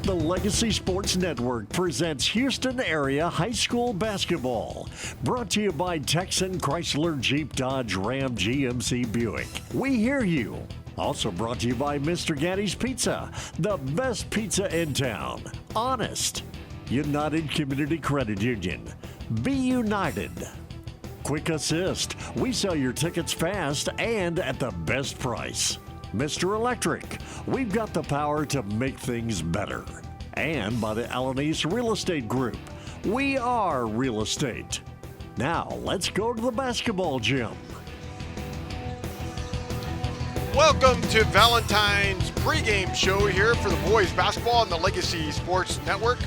The Legacy Sports Network presents Houston Area High School Basketball. Brought to you by Texan Chrysler Jeep Dodge Ram GMC Buick. We hear you. Also brought to you by Mr. Gaddy's Pizza, the best pizza in town. Honest. United Community Credit Union. Be united. Quick Assist. We sell your tickets fast and at the best price. Mr. Electric. We've got the power to make things better. And by the Alanis Real Estate Group. We are real estate. Now, let's go to the basketball gym. Welcome to Valentine's pregame show here for the boys basketball on the Legacy Sports Network.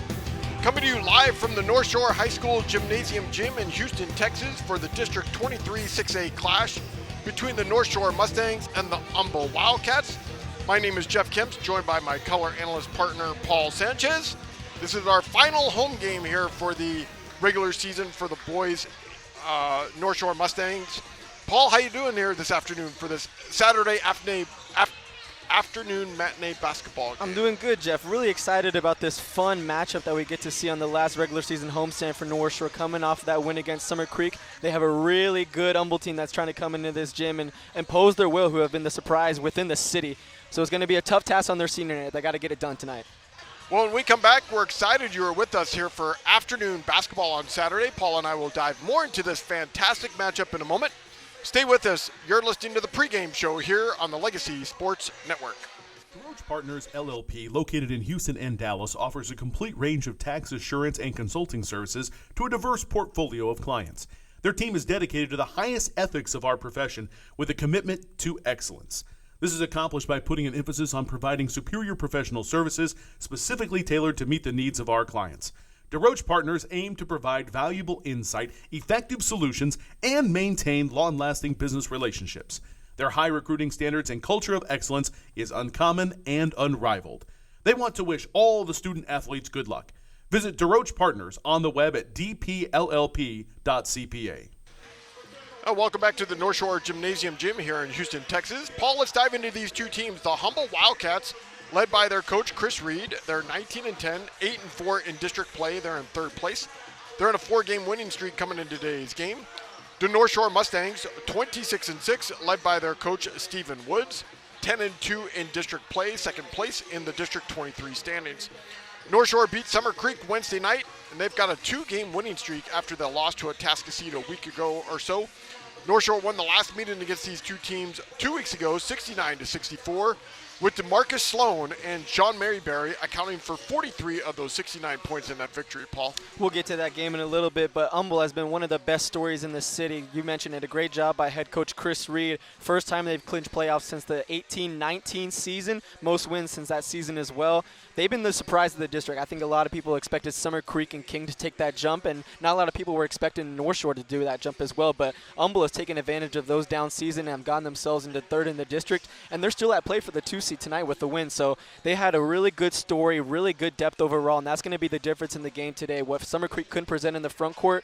Coming to you live from the North Shore High School Gymnasium Gym in Houston, Texas for the District 23 6A clash between the North Shore Mustangs and the Humble Wildcats. My name is Jeff Kemps, joined by my color analyst partner, Paul Sanchez. This is our final home game here for the regular season for the boys North Shore Mustangs. Paul, how you doing here this afternoon for this Saturday afternoon matinee basketball game? I'm doing good, Jeff. Really excited about this fun matchup that we get to see on the last regular season homestand for North Shore, coming off that win against Summer Creek. They have a really good Humble team that's trying to come into this gym and impose their will, who have been the surprise within the city. So it's going to be a tough task on their senior night. They got to get it done tonight. Well, when we come back, we're excited you are with us here for afternoon basketball on Saturday. Paul and I will dive more into this fantastic matchup in a moment. Stay with us. You're listening to the pregame show here on the Legacy Sports Network. DeRoche Partners LLP, located in Houston and Dallas, offers a complete range of tax assurance and consulting services to a diverse portfolio of clients. Their team is dedicated to the highest ethics of our profession with a commitment to excellence. This is accomplished by putting an emphasis on providing superior professional services specifically tailored to meet the needs of our clients. DeRoche Partners aim to provide valuable insight, effective solutions, and maintain long-lasting business relationships. Their high recruiting standards and culture of excellence is uncommon and unrivaled. They want to wish all the student athletes good luck. Visit DeRoche Partners on the web at dpllp.cpa. Welcome back to the North Shore Gymnasium Gym here in Houston, Texas. Paul, let's dive into these two teams. The Humble Wildcats, led by their coach, Chris Reed. They're 19-10, 8-4 in district play. They're in third place. They're in a 4-game winning streak coming into today's game. The North Shore Mustangs, 26-6, led by their coach, Stephen Woods. 10-2 in district play, second place in the District 23 standings. North Shore beat Summer Creek Wednesday night, and they've got a 2-game winning streak after they lost to Atascocita a week ago or so. North Shore won the last meeting against these two teams 2 weeks ago, 69-64. with DeMarcus Sloan and Sean Maryberry accounting for 43 of those 69 points in that victory, Paul. We'll get to that game in a little bit, but Humble has been one of the best stories in the city. You mentioned it, a great job by head coach Chris Reed. First time they've clinched playoffs since the 18-19 season, most wins since that season as well. They've been the surprise of the district. I think a lot of people expected Summer Creek and King to take that jump, and not a lot of people were expecting North Shore to do that jump as well, but Humble has taken advantage of those down season and have gotten themselves into third in the district, and they're still at play for the 2 seed tonight with the win. So they had a really good story, really good depth overall, and that's going to be the difference in the game today. What Summer Creek couldn't present in the front court,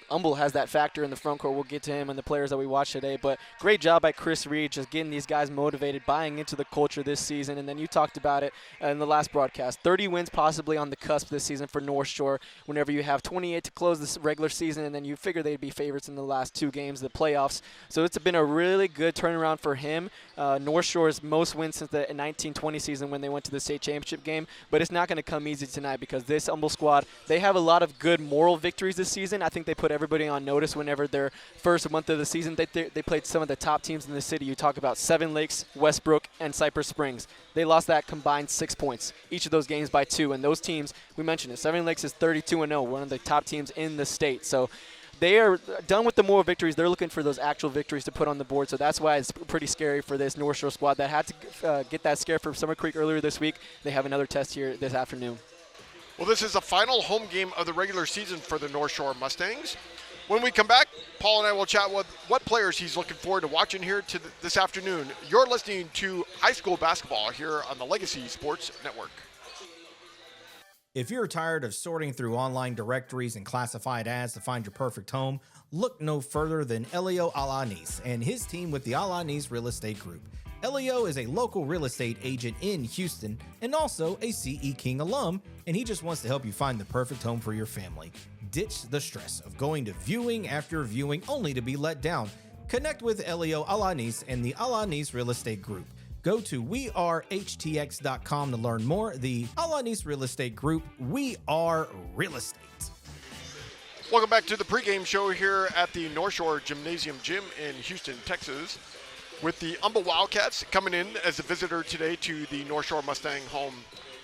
Humble has that factor in the front court. We'll get to him and the players that we watched today. But great job by Chris Reed, just getting these guys motivated, buying into the culture this season. And then you talked about it in the last broadcast. 30 wins possibly on the cusp this season for North Shore. Whenever you have 28 to close this regular season, and then you figure they'd be favorites in the last 2 games, the playoffs. So it's been a really good turnaround for him. North Shore's most wins since the 19-20 season when they went to the state championship game. But it's not going to come easy tonight because this Humble squad, they have a lot of good moral victories this season. I think they put everybody on notice whenever their first month of the season they played some of the top teams in the city. You talk about Seven Lakes, Westbrook, and Cypress Springs. They lost that combined 6 points, each of those games by 2. And those teams, we mentioned it, Seven Lakes is 32-0, one of the top teams in the state. So they are done with the moral victories. They're looking for those actual victories to put on the board. So that's why it's pretty scary for this North Shore squad that had to get that scare from Summer Creek earlier this week. They have another test here this afternoon. Well, this is the final home game of the regular season for the North Shore Mustangs. When we come back, Paul and I will chat with what players he's looking forward to watching here this afternoon. You're listening to high school basketball here on the Legacy Sports Network. If you're tired of sorting through online directories and classified ads to find your perfect home, look no further than Elio Alanis and his team with the Alanis Real Estate Group. Leo is a local real estate agent in Houston and also a CE King alum, and he just wants to help you find the perfect home for your family. Ditch the stress of going to viewing after viewing only to be let down. Connect with Elio Alanis and the Alanis Real Estate Group. Go to wearehtx.com to learn more. The Alanis Real Estate Group, we are real estate. Welcome back to the pregame show here at the North Shore Gymnasium Gym in Houston, Texas, with the Humble Wildcats coming in as a visitor today to the North Shore Mustang home.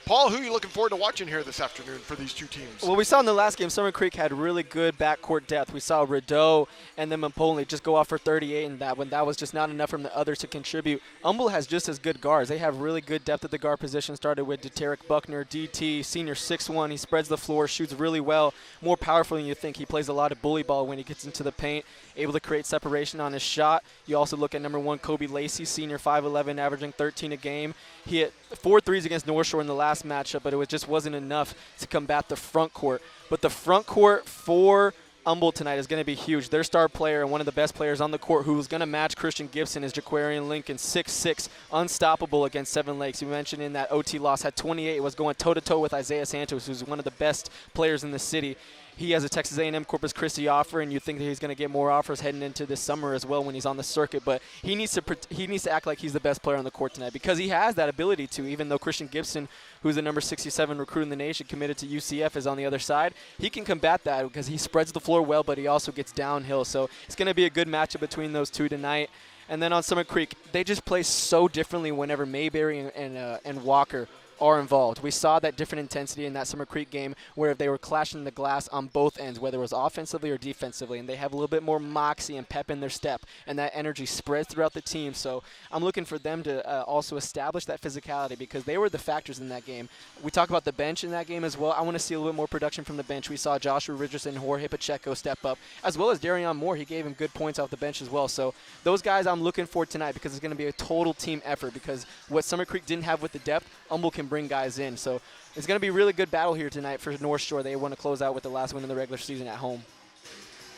Paul, who are you looking forward to watching here this afternoon for these two teams? Well, we saw in the last game, Summer Creek had really good backcourt depth. We saw Rideau and then Mapolny just go off for 38, and that was just not enough from the others to contribute. Humble has just as good guards. They have really good depth at the guard position, started with Deterick Buckner, DT, senior 6'1". He spreads the floor, shoots really well, more powerful than you think. He plays a lot of bully ball when he gets into the paint, able to create separation on his shot. You also look at number 1, Kobe Lacey, senior 5'11", averaging 13 a game. He hit 4 threes against North Shore in the last matchup, but it just wasn't enough to combat the front court. But the front court for Humble tonight is going to be huge. Their star player and one of the best players on the court who's going to match Christian Gibson is Jaquarian Lincoln, 6'6", unstoppable against Seven Lakes. You mentioned in that OT loss, had 28, was going toe-to-toe with Isaiah Sanchez, who's one of the best players in the city. He has a Texas A&M Corpus Christi offer, and you think that he's going to get more offers heading into this summer as well when he's on the circuit. But he needs to act like he's the best player on the court tonight because he has that ability to. Even though Christian Gibson, who's the number 67 recruit in the nation, committed to UCF, is on the other side, he can combat that because he spreads the floor well, but he also gets downhill. So it's going to be a good matchup between those two tonight. And then on Summit Creek, they just play so differently whenever Mayberry and Walker are involved. We saw that different intensity in that Summer Creek game where they were clashing the glass on both ends, whether it was offensively or defensively, and they have a little bit more moxie and pep in their step, and that energy spreads throughout the team. So I'm looking for them to also establish that physicality because they were the factors in that game. We talk about the bench in that game as well. I want to see a little bit more production from the bench. We saw Joshua Richardson and Jorge Pacheco step up, as well as Darion Moore. He gave him good points off the bench as well. So those guys I'm looking for tonight because it's going to be a total team effort because what Summer Creek didn't have with the depth, Humble can bring guys in. So it's going to be a really good battle here tonight for North Shore. They want to close out with the last win in the regular season at home.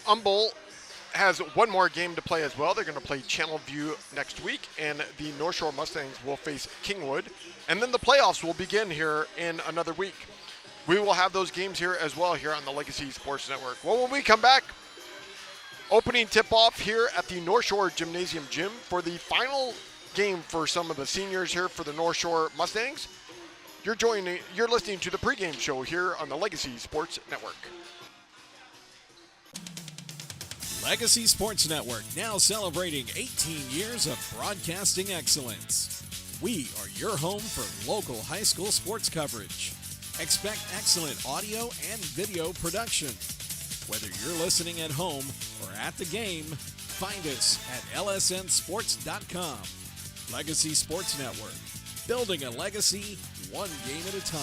Humble has one more game to play as well. They're going to play Channelview next week, and the North Shore Mustangs will face Kingwood. And then the playoffs will begin here in another week. We will have those games here as well here on the Legacy Sports Network. Well, when we come back, opening tip-off here at the North Shore Gymnasium Gym for the final game for some of the seniors here for the North Shore Mustangs. You're listening to the pregame show here on the Legacy Sports Network. Legacy Sports Network, now celebrating 18 years of broadcasting excellence. We are your home for local high school sports coverage. Expect excellent audio and video production. Whether you're listening at home or at the game, find us at lsnsports.com. Legacy Sports Network, building a legacy one game at a time.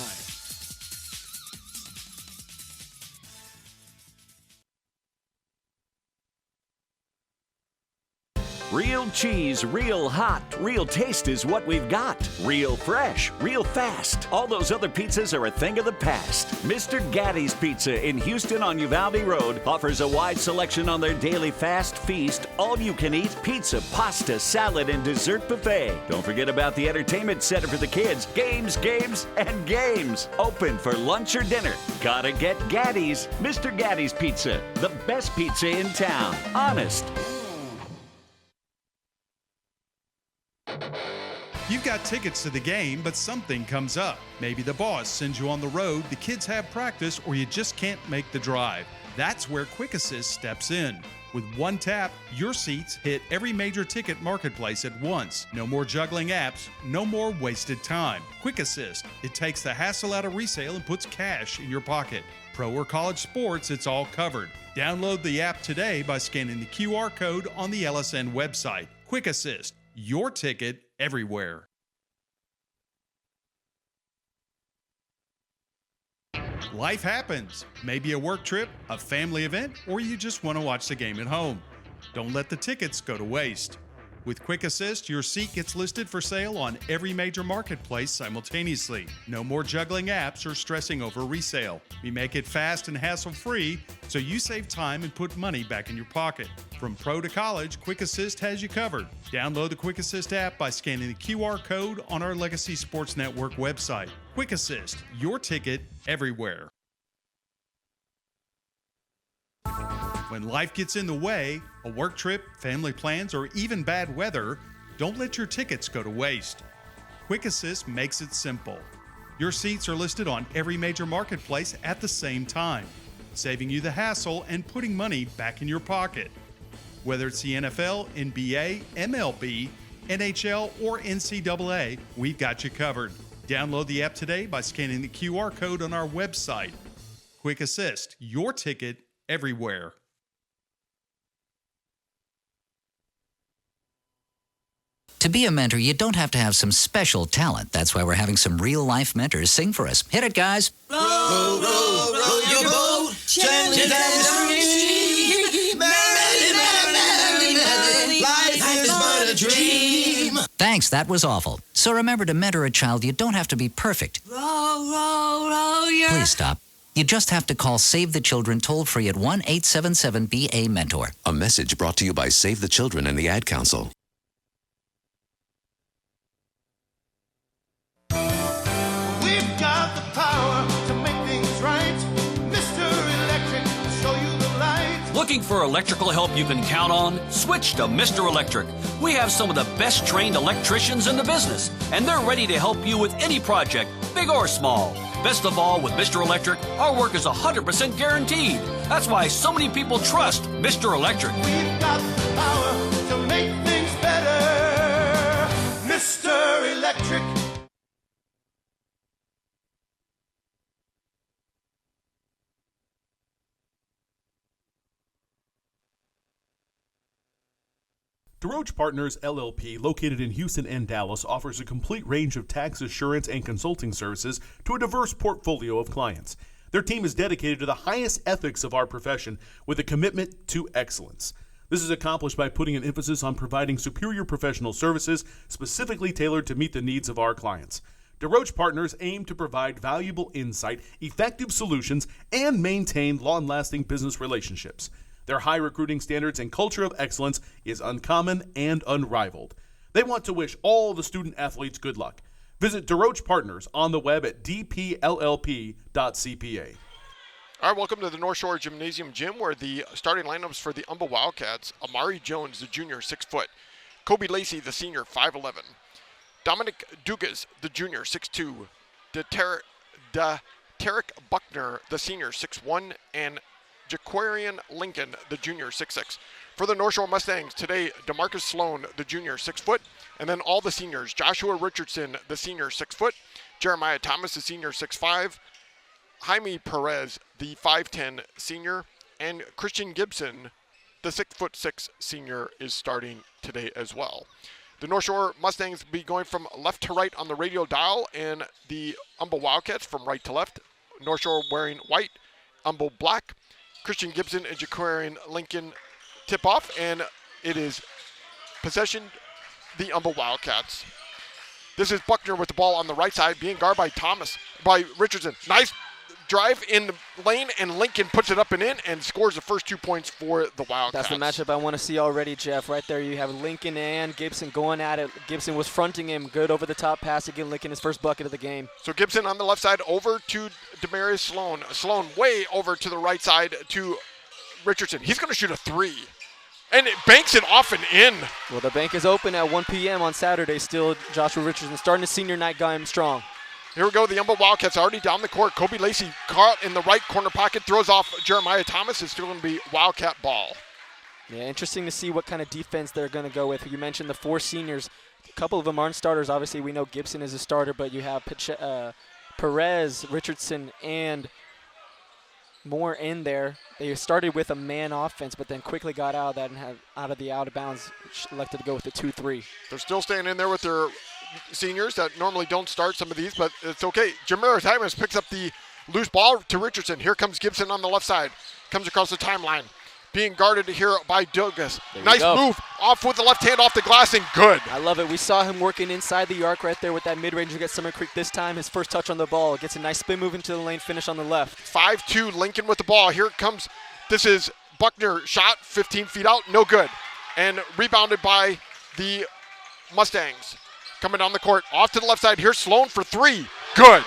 Real cheese, real hot, real taste is what we've got. Real fresh, real fast. All those other pizzas are a thing of the past. Mr. Gatti's Pizza in Houston on Uvalde Road offers a wide selection on their daily fast feast, all-you-can-eat pizza, pasta, salad, and dessert buffet. Don't forget about the entertainment center for the kids. Games, games, and games. Open for lunch or dinner. Gotta get Gatti's. Mr. Gatti's Pizza, the best pizza in town. Honest. You've got tickets to the game, but something comes up. Maybe the boss sends you on the road, the kids have practice, or you just can't make the drive. That's where Quick Assist steps in. With one tap, your seats hit every major ticket marketplace at once. No more juggling apps, no more wasted time. Quick Assist, it takes the hassle out of resale and puts cash in your pocket. Pro or college sports, it's all covered. Download the app today by scanning the QR code on the LSN website. Quick Assist, your ticket everywhere. Life happens. Maybe a work trip, a family event, or you just want to watch the game at home. Don't let the tickets go to waste. With Quick Assist, your seat gets listed for sale on every major marketplace simultaneously. No more juggling apps or stressing over resale. We make it fast and hassle-free, so you save time and put money back in your pocket. From pro to college, Quick Assist has you covered. Download the Quick Assist app by scanning the QR code on our Legacy Sports Network website. Quick Assist, your ticket everywhere. When life gets in the way, a work trip, family plans, or even bad weather, don't let your tickets go to waste. Quick Assist makes it simple. Your seats are listed on every major marketplace at the same time, saving you the hassle and putting money back in your pocket. Whether it's the NFL, NBA, MLB, NHL, or NCAA, we've got you covered. Download the app today by scanning the QR code on our website. Quick Assist, your ticket everywhere. To be a mentor, you don't have to have some special talent. That's why we're having some real-life mentors sing for us. Hit it, guys. Row, row, row your boat gently down the stream. Merrily, merrily, merrily, life is but a dream. Thanks, that was awful. So remember, to mentor a child, you don't have to be perfect. Row, row, row your... Please stop. You just have to call Save the Children toll-free at 1-877-BA-MENTOR. A message brought to you by Save the Children and the Ad Council. We've got the power to make things right. Mr. Electric will show you the light. Looking for electrical help you can count on? Switch to Mr. Electric. We have some of the best trained electricians in the business, and they're ready to help you with any project, big or small. Best of all, with Mr. Electric, our work is 100% guaranteed. That's why so many people trust Mr. Electric. We've got the power to make things better. Mr. Electric. DeRoche Partners LLP, located in Houston and Dallas, offers a complete range of tax assurance and consulting services to a diverse portfolio of clients. Their team is dedicated to the highest ethics of our profession with a commitment to excellence. This is accomplished by putting an emphasis on providing superior professional services specifically tailored to meet the needs of our clients. DeRoche Partners aim to provide valuable insight, effective solutions, and maintain long-lasting business relationships. Their high recruiting standards and culture of excellence is uncommon and unrivaled. They want to wish all the student athletes good luck. Visit DeRoche Partners on the web at dpllp.cpa. All right, welcome to the North Shore Gymnasium Gym, where the starting lineups for the Humble Wildcats: Amari Jones, the junior, 6 foot; Kobe Lacey, the senior, 5'11"; Dominic Dugas, the junior, 6'2"; Tarek Buckner, the senior, 6'1", and Jaquarian Lincoln, the junior, 6'6". For the North Shore Mustangs today, DeMarcus Sloan, the junior, 6 foot, and then all the seniors: Joshua Richardson, the senior, 6 foot; Jeremiah Thomas, the senior, 6'5", Jaime Perez, the 5'10" senior, and Christian Gibson, the 6'6" senior, is starting today as well. The North Shore Mustangs will be going from left to right on the radio dial, and the Humble Wildcats from right to left. North Shore wearing white, Humble black. Christian Gibson and Jaquarian Lincoln tip off, and it is possession the Humble Wildcats. This is Buckner with the ball on the right side, being guarded by Richardson. Nice drive in the lane, and Lincoln puts it up and in and scores the first 2 points for the Wildcats. That's the matchup I want to see already, Jeff. Right there you have Lincoln and Gibson going at it. Gibson was fronting him. Good over-the-top pass to give Lincoln his first bucket of the game. So Gibson on the left side over to Demarius Sloan. Sloan way over to the right side to Richardson. He's going to shoot a 3. And it banks it off and in. Well, the bank is open at 1 p.m. on Saturday still. Joshua Richardson starting his senior night going strong. Here we go. The Humble Wildcats already down the court. Kobe Lacey caught in the right corner pocket, throws off Jeremiah Thomas. It's still going to be Wildcat ball. Yeah, interesting to see what kind of defense they're going to go with. You mentioned the 4 seniors. A couple of them aren't starters. Obviously, we know Gibson is a starter, but you have Perez, Richardson, and more in there. They started with a man offense, but then quickly got out of that and had out of bounds, elected to go with the 2-3. They're still staying in there with their seniors that normally don't start some of these, but it's okay. Jameer Thomas picks up the loose ball to Richardson. Here comes Gibson on the left side. Comes across the timeline. being guarded here by Douglas. There you Nice go. move off with the left hand off the glass and good. I love it. We saw him working inside the arc right there with that mid-range against Summer Creek this time. His first touch on the ball. Gets a nice spin move into the lane, finish on the left. 5-2 Lincoln with the ball. Here it comes. This is Buckner. Shot 15 feet out. No good. And rebounded by the Mustangs. Coming down the court. Off to the left side. Here's Sloan for three. Good.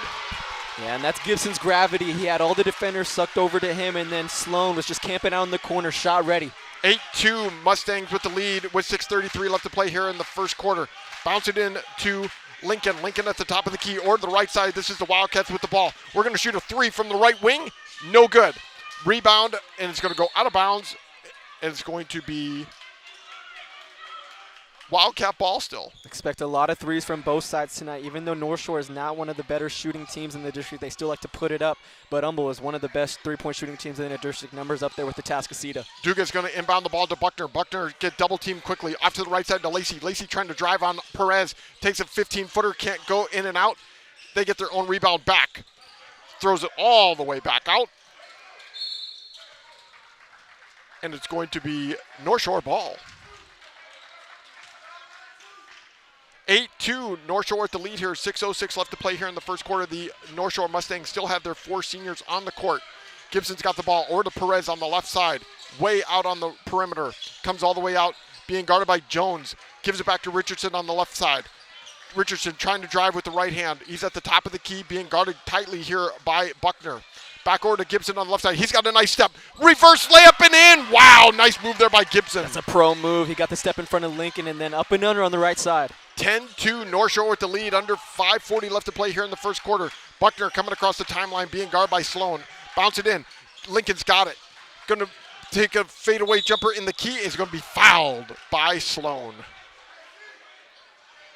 Yeah, and that's Gibson's gravity. He had all the defenders sucked over to him, and then Sloan was just camping out in the corner, shot ready. 8-2 Mustangs with the lead with 6:33 left to play here in the first quarter. Bounce it in to Lincoln. Lincoln at the top of the key or to the right side. This is the Wildcats with the ball. We're going to shoot a three from the right wing. No good. Rebound, and it's going to go out of bounds. And it's going to be Wildcat ball still. Expect a lot of threes from both sides tonight. Even though North Shore is not one of the better shooting teams in the district, they still like to put it up. But Humble is one of the best three-point shooting teams in the district. Numbers up there with the Tascasita. Duga's going to inbound the ball to Buckner. Buckner get double teamed quickly. Off to the right side to Lacey. Lacey trying to drive on Perez. Takes a 15-footer. Can't go in and out. They get their own rebound back. Throws it all the way back out. And it's going to be North Shore ball. 8-2, North Shore with the lead here. 6:06 left to play here in the first quarter. The North Shore Mustangs still have their four seniors on the court. Gibson's got the ball, or to Perez on the left side. Way out on the perimeter. Comes all the way out, being guarded by Jones. Gives it back to Richardson on the left side. Richardson trying to drive with the right hand. He's at the top of the key, being guarded tightly here by Buckner. Back over to Gibson on the left side. He's got a nice step. Reverse layup and in. Wow, nice move there by Gibson. That's a pro move. He got the step in front of Lincoln and then up and under on the right side. 10-2 North Shore with the lead. Under 5:40 left to play here in the first quarter. Buckner coming across the timeline, being guarded by Sloan. Bounce it in. Lincoln's got it. Going to take a fadeaway jumper in the key. Is going to be fouled by Sloan.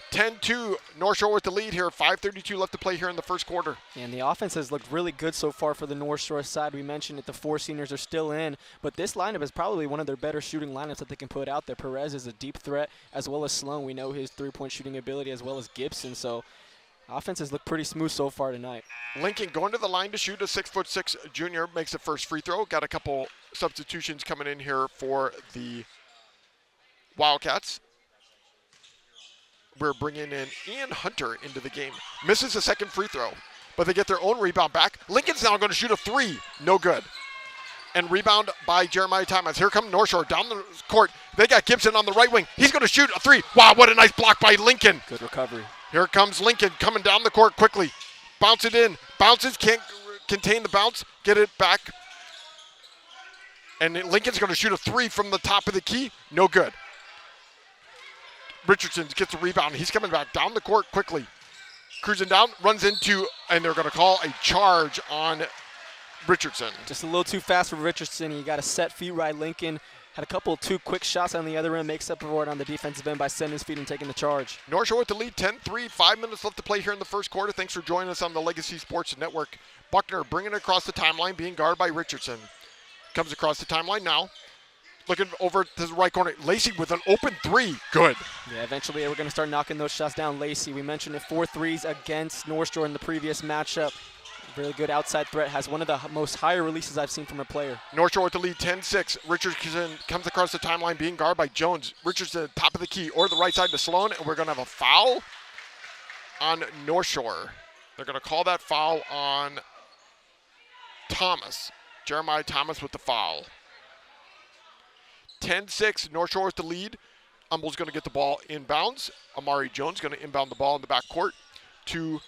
10-2 North Shore with the lead here. 5:32 left to play here in the first quarter. And the offense has looked really good so far for the North Shore side. We mentioned that the four seniors are still in, but this lineup is probably one of their better shooting lineups that they can put out there. Perez is a deep threat, as well as Sloan. We know his three-point shooting ability, as well as Gibson. So offense has looked pretty smooth so far tonight. Lincoln going to the line to shoot. A 6'6" junior makes the first free throw. Got a couple substitutions coming in here for the Wildcats. We're bringing in Ian Hunter into the game. Misses a second free throw, but they get their own rebound back. Lincoln's now going to shoot a three. No good. And rebound by Jeremiah Thomas. Here comes North Shore down the court. They got Gibson on the right wing. He's going to shoot a three. Wow, what a nice block by Lincoln. Good recovery. Here comes Lincoln coming down the court quickly. Bounce it in. Bounces, can't contain the bounce. Get it back. And Lincoln's going to shoot a three from the top of the key. No good. Richardson gets a rebound. He's coming back down the court quickly. Cruising down, runs into, and they're going to call a charge on Richardson. Just a little too fast for Richardson. He got a set feet right. Lincoln had a couple of two quick shots on the other end, makes up for it on the defensive end by sending his feet and taking the charge. North Shore with the lead, 10-3, 5 minutes left to play here in the first quarter. Thanks for joining us on the Legacy Sports Network. Buckner bringing it across the timeline, being guarded by Richardson. Comes across the timeline now. Looking over to the right corner. Lacey with an open three. Good. Yeah, eventually we're going to start knocking those shots down. Lacey, we mentioned it, 4 threes against North Shore in the previous matchup. Really good outside threat. Has one of the most higher releases I've seen from a player. North Shore with the lead, 10-6. Richardson comes across the timeline, being guarded by Jones. Richardson, top of the key, or the right side to Sloan, and we're going to have a foul on North Shore. They're going to call that foul on Thomas. Jeremiah Thomas with the foul. 10-6, North Shore with the lead. Humble's going to get the ball inbounds. Amari Jones going to inbound the ball in the backcourt to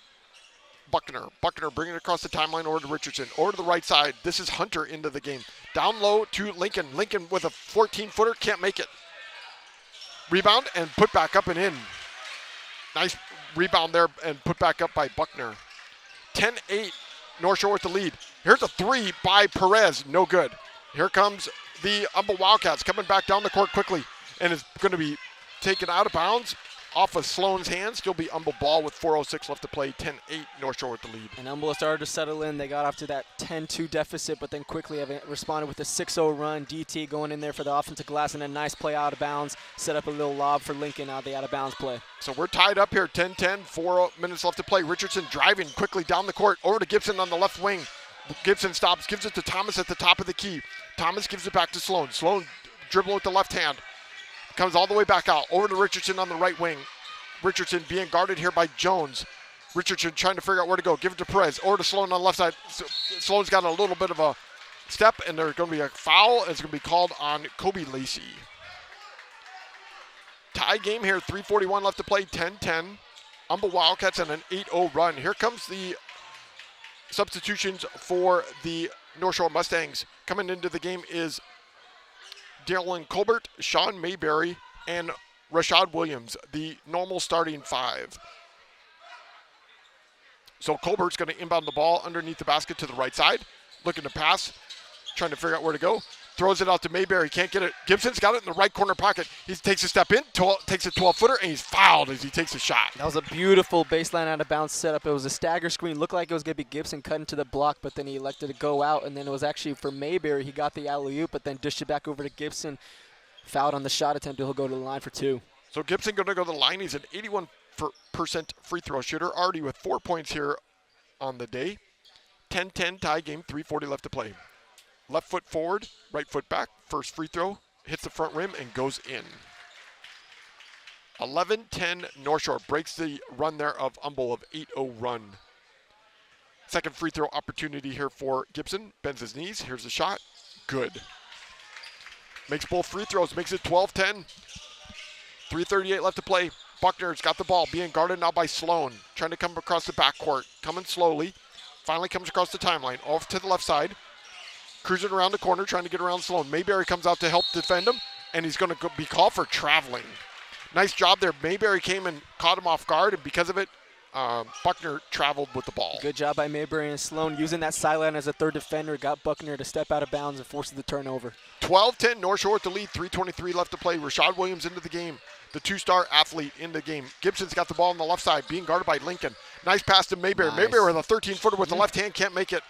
Buckner. Buckner bringing it across the timeline over to Richardson. Over to the right side. This is Hunter into the game. Down low to Lincoln. Lincoln with a 14-footer. Can't make it. Rebound and put back up and in. Nice rebound there and put back up by Buckner. 10-8, North Shore with the lead. Here's a three by Perez. No good. Here comes the Humble Wildcats coming back down the court quickly, and it's going to be taken out of bounds off of Sloan's hands. Still be Humble ball with 4:06 left to play. 10-8, North Shore with the lead. And Humble started to settle in. They got off to that 10-2 deficit, but then quickly have responded with a 6-0 run. DT going in there for the offensive glass and a nice play out of bounds. Set up a little lob for Lincoln out the out of bounds play. So we're tied up here, 10-10, 4 minutes left to play. Richardson driving quickly down the court over to Gibson on the left wing. Gibson stops, gives it to Thomas at the top of the key. Thomas gives it back to Sloan. Sloan dribble with the left hand. Comes all the way back out. Over to Richardson on the right wing. Richardson being guarded here by Jones. Richardson trying to figure out where to go. Give it to Perez. Over to Sloan on the left side. Sloan's got a little bit of a step, and there's going to be a foul. It's going to be called on Kobe Lacey. Tie game here. 3:41 left to play. 10-10. Humble Wildcats on an 8-0 run. Here comes the substitutions for the North Shore Mustangs. Coming into the game is Dylan Colbert, Sean Mayberry, and Rashad Williams, the normal starting five. So Colbert's going to inbound the ball underneath the basket to the right side, looking to pass, trying to figure out where to go. Throws it out to Mayberry, can't get it. Gibson's got it in the right corner pocket. He takes a step in, takes a 12-footer, and he's fouled as he takes a shot. That was a beautiful baseline out of bounds setup. It was a stagger screen. Looked like it was going to be Gibson cutting to the block, but then he elected to go out, and then it was actually for Mayberry. He got the alley-oop, but then dished it back over to Gibson. Fouled on the shot attempt. He'll go to the line for 2. So Gibson going to go to the line. He's an 81% free throw shooter, already with 4 points here on the day. 10-10 tie game, 3:40 left to play. Left foot forward, right foot back. First free throw, hits the front rim and goes in. 11-10 North Shore breaks the run there of Humble of 8-0 run. Second free throw opportunity here for Gibson. Bends his knees. Here's the shot. Good. Makes both free throws. Makes it 12-10. 3:38 left to play. Buckner's got the ball. Being guarded now by Sloan. Trying to come across the backcourt. Coming slowly. Finally comes across the timeline. Off to the left side. Cruising around the corner, trying to get around Sloan. Mayberry comes out to help defend him, and he's going to be called for traveling. Nice job there. Mayberry came and caught him off guard, and because of it, Buckner traveled with the ball. Good job by Mayberry and Sloan using that sideline as a third defender. Got Buckner to step out of bounds and forces the turnover. 12-10 North Shore with the lead. 3:23 left to play. Rashad Williams into the game. The 2-star athlete in the game. Gibson's got the ball on the left side, being guarded by Lincoln. Nice pass to Mayberry. Nice. Mayberry with a 13-footer with the left hand, can't make it.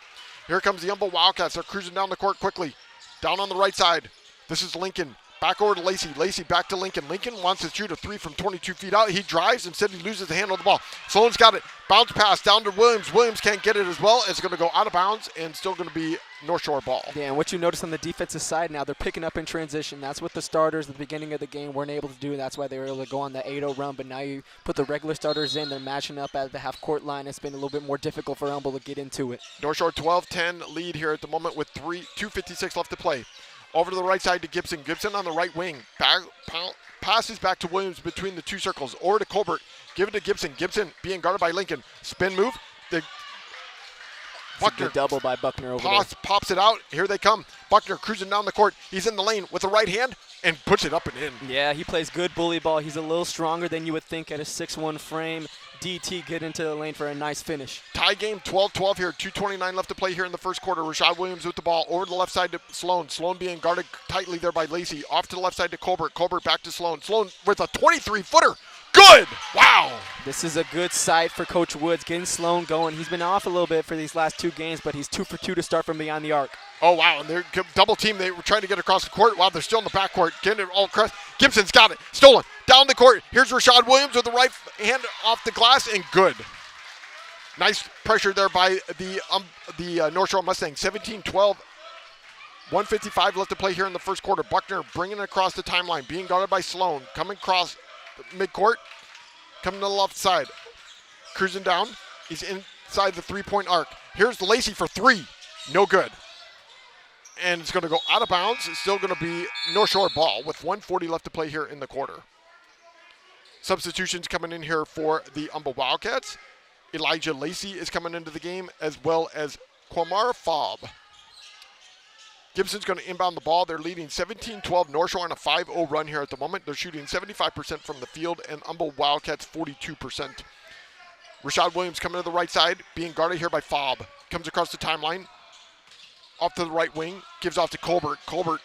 Here comes the Humble Wildcats. They're cruising down the court quickly. Down on the right side. This is Lincoln. Back over to Lacey. Lacey back to Lincoln. Lincoln wants to shoot a 3 from 22 feet out. He drives. Instead, he loses the handle of the ball. Sloan's got it. Bounce pass down to Williams. Williams can't get it as well. It's going to go out of bounds and still going to be North Shore ball. Yeah, and what you notice on the defensive side now, they're picking up in transition. That's what the starters at the beginning of the game weren't able to do. That's why they were able to go on the 8-0 run. But now you put the regular starters in. They're matching up at the half-court line. It's been a little bit more difficult for Humble to get into it. North Shore 12-10 lead here at the moment with 2:56 left to play. Over to the right side to Gibson. Gibson on the right wing. Passes back to Williams between the two circles. Over to Colbert. Give it to Gibson. Gibson being guarded by Lincoln. Spin move. Buckner double by Buckner over there. Pops it out. Here they come. Buckner cruising down the court. He's in the lane with the right hand and puts it up and in. Yeah, he plays good bully ball. He's a little stronger than you would think at a 6'1 frame. DT get into the lane for a nice finish. Tie game, 12-12 here. 2:29 left to play here in the first quarter. Rashad Williams with the ball. Over to the left side to Sloan. Sloan being guarded tightly there by Lacey. Off to the left side to Colbert. Colbert back to Sloan. Sloan with a 23-footer. Good! Wow! This is a good sight for Coach Woods, getting Sloan going. He's been off a little bit for these last 2 games, but he's 2 for 2 to start from beyond the arc. Oh, wow. And they're double team. They were trying to get across the court. Wow, they're still in the backcourt. Getting it all across. Gibson's got it. Stolen. Down the court. Here's Rashad Williams with the right hand off the glass, and good. Nice pressure there by the North Shore Mustangs. 17-12. 1:55 left to play here in the first quarter. Buckner bringing it across the timeline. Being guarded by Sloan. Coming across midcourt. Coming to the left side. Cruising down. He's inside the three-point arc. Here's Lacey for 3. No good. And it's going to go out of bounds. It's still going to be North Shore ball with 1:40 left to play here in the quarter. Substitutions coming in here for the Humble Wildcats. Elijah Lacey is coming into the game, as well as Quamar Fobb. Gibson's going to inbound the ball. They're leading 17-12. North Shore on a 5-0 run here at the moment. They're shooting 75% from the field, and Humble Wildcats 42%. Rashad Williams coming to the right side, being guarded here by Fobb. Comes across the timeline. Off to the right wing, gives off to Colbert. Colbert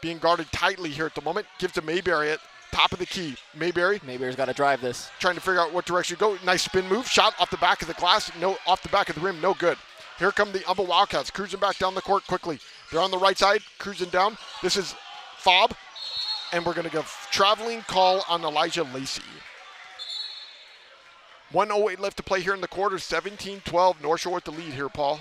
being guarded tightly here at the moment. Gives to Mayberry at top of the key. Mayberry's got to drive this. Trying to figure out what direction to go. Nice spin move. Shot off the back of the glass. No, off the back of the rim. No good. Here come the Humble Wildcats cruising back down the court quickly. They're on the right side, cruising down. This is Fobb, and we're going to give traveling call on Elijah Lacey. 1:08 left to play here in the quarter. 17-12. North Shore with the lead here, Paul.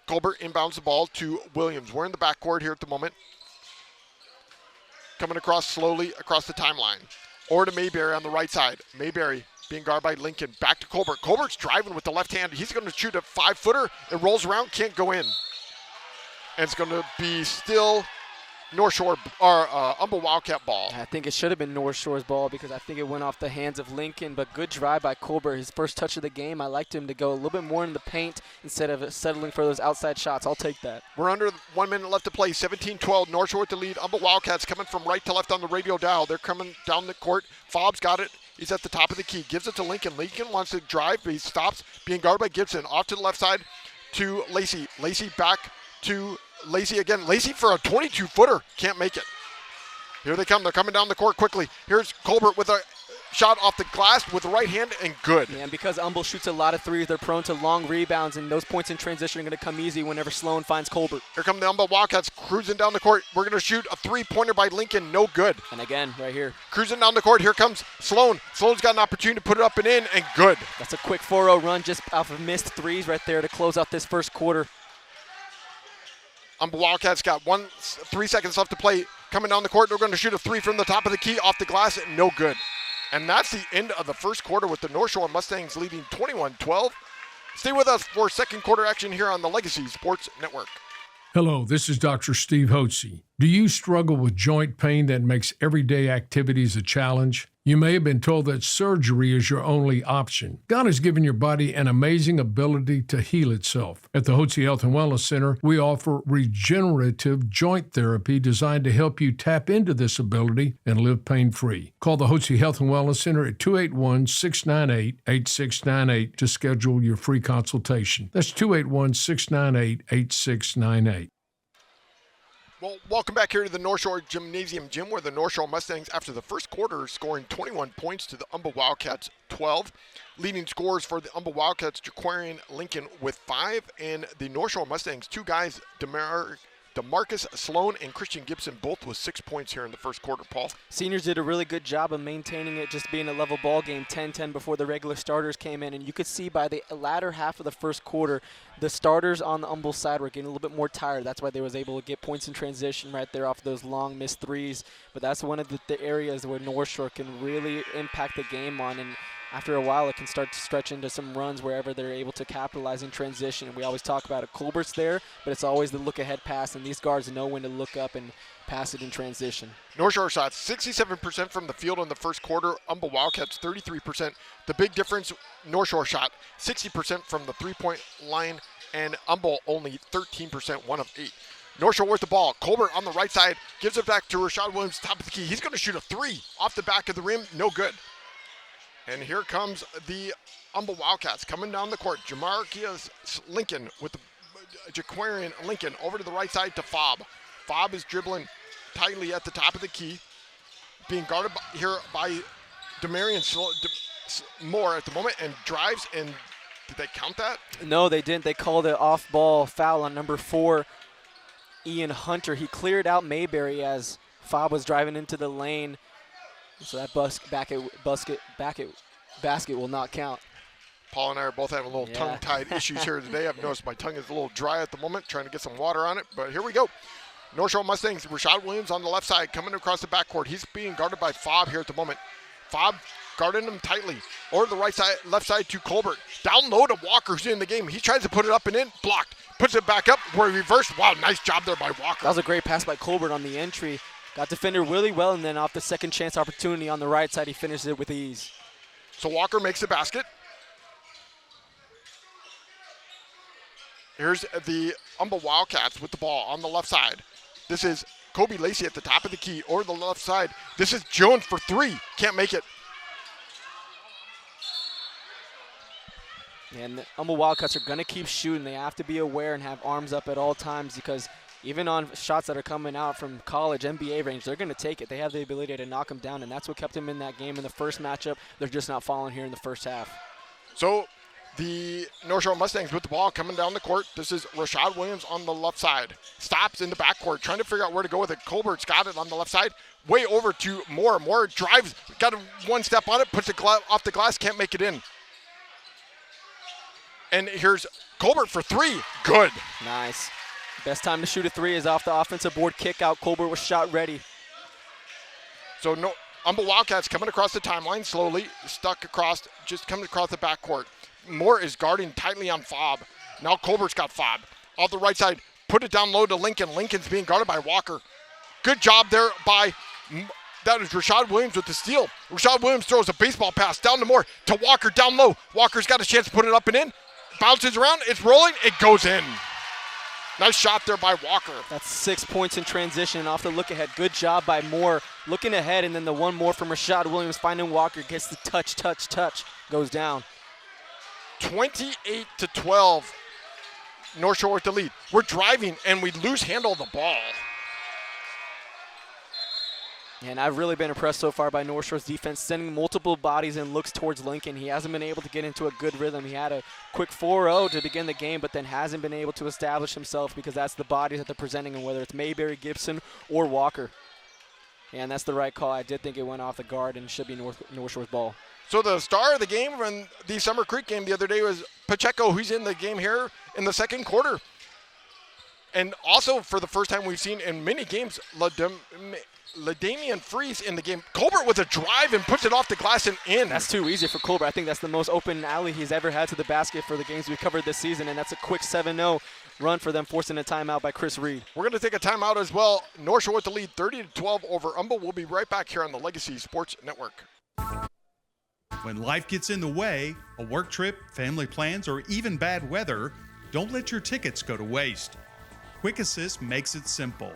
Colbert inbounds the ball to Williams. We're in the backcourt here at the moment. Coming across slowly across the timeline. Or to Mayberry on the right side. Mayberry being guarded by Lincoln. Back to Colbert. Colbert's driving with the left hand. He's going to shoot a 5-footer. It rolls around, can't go in. And it's going to be still North Shore or Humble Wildcat ball. I think it should have been North Shore's ball because I think it went off the hands of Lincoln, but good drive by Colbert. His first touch of the game, I liked him to go a little bit more in the paint instead of settling for those outside shots. I'll take that. We're under 1 minute left to play. 17-12, North Shore with the lead. Humble Wildcats coming from right to left on the radio dial. They're coming down the court. Fobb's got it. He's at the top of the key. Gives it to Lincoln. Lincoln wants to drive, but he stops. Being guarded by Gibson. Off to the left side to Lacey. Lacey back to Lacey again. Lacey for a 22-footer. Can't make it. Here they come. They're coming down the court quickly. Here's Colbert with a shot off the glass with the right hand and good. Yeah, and because Humble shoots a lot of threes, they're prone to long rebounds, and those points in transition are going to come easy whenever Sloan finds Colbert. Here come the Humble Wildcats cruising down the court. We're going to shoot a three-pointer by Lincoln. No good. And again, right here. Cruising down the court. Here comes Sloan. Sloan's got an opportunity to put it up and in, and good. That's a quick 4-0 run just off of missed threes right there to close out this first quarter. Humble Wildcats got 3 seconds left to play. Coming down the court, they're going to shoot a three from the top of the key off the glass. No good. And that's the end of the first quarter with the North Shore Mustangs leading 21-12. Stay with us for second quarter action here on the Legacy Sports Network. Hello, this is Dr. Steve Hotze. Do you struggle with joint pain that makes everyday activities a challenge? You may have been told that surgery is your only option. God has given your body an amazing ability to heal itself. At the Hotze Health and Wellness Center, we offer regenerative joint therapy designed to help you tap into this ability and live pain-free. Call the Hotze Health and Wellness Center at 281-698-8698 to schedule your free consultation. That's 281-698-8698. Well, welcome back here to the North Shore Gymnasium Gym, where the North Shore Mustangs, after the first quarter, scoring 21 points to the Humble Wildcats 12. Leading scorers for the Humble Wildcats, Jaquarian Lincoln with 5, and the North Shore Mustangs, two guys, DeMarcus Sloan and Christian Gibson, both with 6 points here in the first quarter, Paul. Seniors did a really good job of maintaining it, just being a level ball game, 10-10 before the regular starters came in, and you could see by the latter half of the first quarter, the starters on the Humble side were getting a little bit more tired. That's why they was able to get points in transition right there off those long missed threes. But that's one of the areas where North Shore can really impact the game on, and after a while, it can start to stretch into some runs wherever they're able to capitalize in transition. And we always talk about it. Colbert's there, but it's always the look-ahead pass, and these guards know when to look up and pass it in transition. North Shore shots 67% from the field in the first quarter. Humble Wildcats 33%. The big difference, North Shore shot 60% from the three-point line, and Humble only 13%, 1 of 8. North Shore with the ball. Colbert on the right side gives it back to Rashad Williams, top of the key. He's going to shoot a three off the back of the rim. No good. And here comes the Humble Wildcats coming down the court. Jamarcus Lincoln with the Jaquarian Lincoln over to the right side to Fobb. Fobb is dribbling tightly at the top of the key, being guarded here by Demarion Moore at the moment, and drives. And did they count that? No, they didn't. They called it off-ball foul on number 4, Ian Hunter. He cleared out Mayberry as Fobb was driving into the lane. So that basket will not count. Paul and I are both having a little tongue-tied issues here today. I've noticed my tongue is a little dry at the moment, trying to get some water on it. But here we go. North Shore Mustangs, Rashad Williams on the left side, coming across the backcourt. He's being guarded by Fobb here at the moment. Fobb guarding him tightly. Over the right side, left side to Colbert. Down low to Walker, who's in the game. He tries to put it up and in, blocked. Puts it back up, where he reversed. Wow, nice job there by Walker. That was a great pass by Colbert on the entry. Got defender really well, and then off the second chance opportunity on the right side, he finishes it with ease. So Walker makes the basket. Here's the Humble Wildcats with the ball on the left side. This is Kobe Lacey at the top of the key, or the left side. This is Jones for 3. Can't make it. And the Humble Wildcats are going to keep shooting. They have to be aware and have arms up at all times, because even on shots that are coming out from college, NBA range, they're going to take it. They have the ability to knock them down, and that's what kept them in that game in the first matchup. They're just not falling here in the first half. So the North Shore Mustangs with the ball coming down the court. This is Rashad Williams on the left side. Stops in the backcourt, trying to figure out where to go with it. Colbert's got it on the left side. Way over to Moore. Moore drives, got one step on it, puts it off the glass, can't make it in. And here's Colbert for three. Good. Nice. Best time to shoot a three is off the offensive board kick out. Colbert was shot ready. So Humble Wildcats coming across the timeline slowly, just coming across the backcourt. Moore is guarding tightly on Fob. Now Colbert's got Fob. Off the right side, put it down low to Lincoln. Lincoln's being guarded by Walker. Good job there by, that is Rashad Williams with the steal. Rashad Williams throws a baseball pass down to Moore, to Walker down low. Walker's got a chance to put it up and in. Bounces around, it's rolling, it goes in. Nice shot there by Walker. That's 6 points in transition off the look ahead. Good job by Moore looking ahead, and then the one more from Rashad Williams finding Walker, gets the touch, goes down. 28-12, North Shore with the lead. We're driving and we lose handle of the ball. And I've really been impressed so far by North Shore's defense, sending multiple bodies and looks towards Lincoln. He hasn't been able to get into a good rhythm. He had a quick 4-0 to begin the game, but then hasn't been able to establish himself because that's the bodies that they're presenting, and whether it's Mayberry, Gibson, or Walker. And that's the right call. I did think it went off the guard and should be North Shore's ball. So the star of the game from the Summer Creek game the other day was Pacheco, who's in the game here in the second quarter. And also for the first time we've seen in many games, LaDamian Freeze in the game. Colbert with a drive and puts it off the glass and in. That's too easy for Colbert. I think that's the most open alley he's ever had to the basket for the games we've covered this season, and that's a quick 7-0 run for them, forcing a timeout by Chris Reed. We're going to take a timeout as well. North Shore with the lead, 30-12 over Humble. We'll be right back here on the Legacy Sports Network. When life gets in the way, a work trip, family plans, or even bad weather, don't let your tickets go to waste. Quick Assist makes it simple.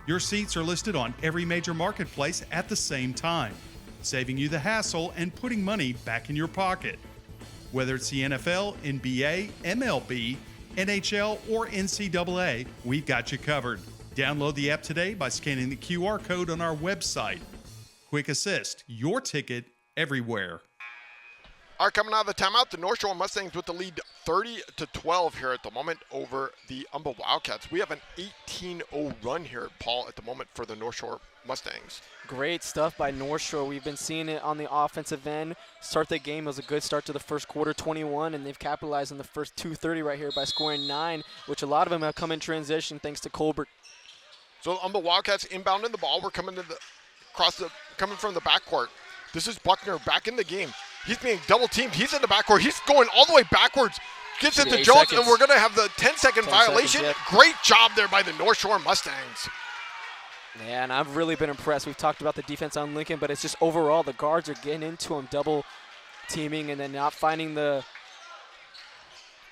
Your seats are listed on every major marketplace at the same time, saving you the hassle and putting money back in your pocket. Whether it's the NFL, NBA, MLB, NHL, or NCAA, we've got you covered. Download the app today by scanning the QR code on our website. Quick Assist, your ticket everywhere. All right, coming out of the timeout, the North Shore Mustangs with the lead 30-12 here at the moment over the Humble Wildcats. We have an 18-0 run here, Paul, at the moment for the North Shore Mustangs. Great stuff by North Shore. We've been seeing it on the offensive end. Start the game was a good start to the first quarter, 21, and they've capitalized on the first 2:30 right here by scoring 9, which a lot of them have come in transition thanks to Colbert. So Humble Wildcats inbounding the ball. We're coming from the backcourt. This is Buckner back in the game. He's being double teamed. He's in the backcourt. He's going all the way backwards. Gets it to Jones, and we're going to have the 10-second violation. Yep. Great job there by the North Shore Mustangs. Yeah, and I've really been impressed. We've talked about the defense on Lincoln, but it's just overall the guards are getting into him, double teaming, and then not finding the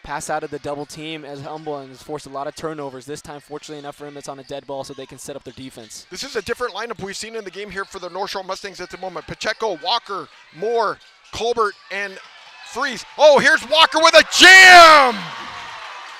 pass out of the double team as Humble, and has forced a lot of turnovers. This time, fortunately enough for him, it's on a dead ball so they can set up their defense. This is a different lineup we've seen in the game here for the North Shore Mustangs at the moment. Pacheco, Walker, Moore, Colbert, and Freeze. Oh, here's Walker with a jam!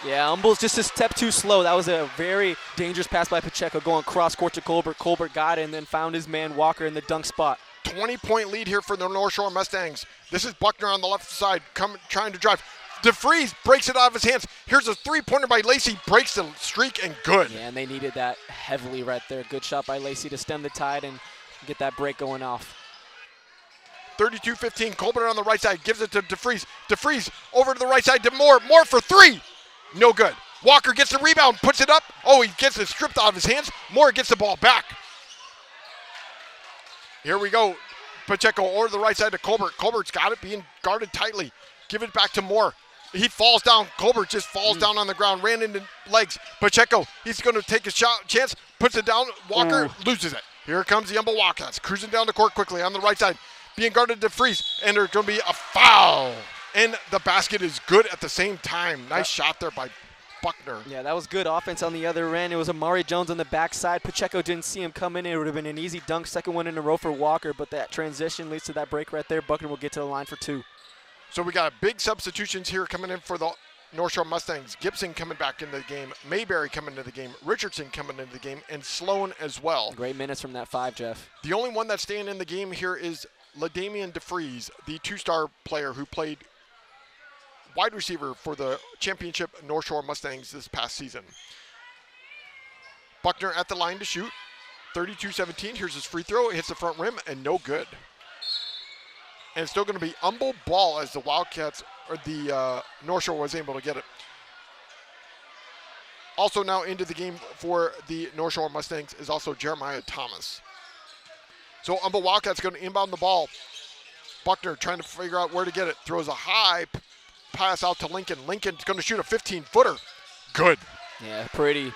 Yeah, Humble's just a step too slow. That was a very dangerous pass by Pacheco going cross-court to Colbert. Colbert got it and then found his man Walker in the dunk spot. 20-point lead here for the North Shore Mustangs. This is Buckner on the left side trying to drive. DeFreeze breaks it out of his hands. Here's a three-pointer by Lacey, breaks the streak, and good. Yeah, and they needed that heavily right there. Good shot by Lacey to stem the tide and get that break going off. 32-15, Colbert on the right side, gives it to DeFreeze. DeFreeze over to the right side to Moore. Moore for three. No good. Walker gets the rebound, puts it up. Oh, he gets it stripped out of his hands. Moore gets the ball back. Here we go. Pacheco over to the right side to Colbert. Colbert's got it, being guarded tightly. Give it back to Moore. He falls down. Colbert just falls down on the ground, ran into legs. Pacheco, he's going to take a chance, puts it down. Walker loses it. Here comes the Humble Wildcats, cruising down the court quickly on the right side, being guarded to Freeze, and there's going to be a foul. And the basket is good at the same time. Nice shot there by Buckner. Yeah, that was good offense on the other end. It was Amari Jones on the backside. Pacheco didn't see him come in. It would have been an easy dunk, second one in a row for Walker, but that transition leads to that break right there. Buckner will get to the line for two. So we got big substitutions here coming in for the North Shore Mustangs. Gibson coming back into the game. Mayberry coming into the game. Richardson coming into the game. And Sloan as well. Great minutes from that 5, Jeff. The only one that's staying in the game here is LaDamian DeFreeze, the two-star player who played wide receiver for the championship North Shore Mustangs this past season. Buckner at the line to shoot. 32-17. Here's his free throw. It hits the front rim and no good. And it's still going to be Humble ball as the Wildcats, or the North Shore was able to get it. Also now into the game for the North Shore Mustangs is also Jeremiah Thomas. So Humble Wildcats going to inbound the ball. Buckner trying to figure out where to get it. Throws a high pass out to Lincoln. Lincoln's going to shoot a 15-footer. Good. Yeah, pretty.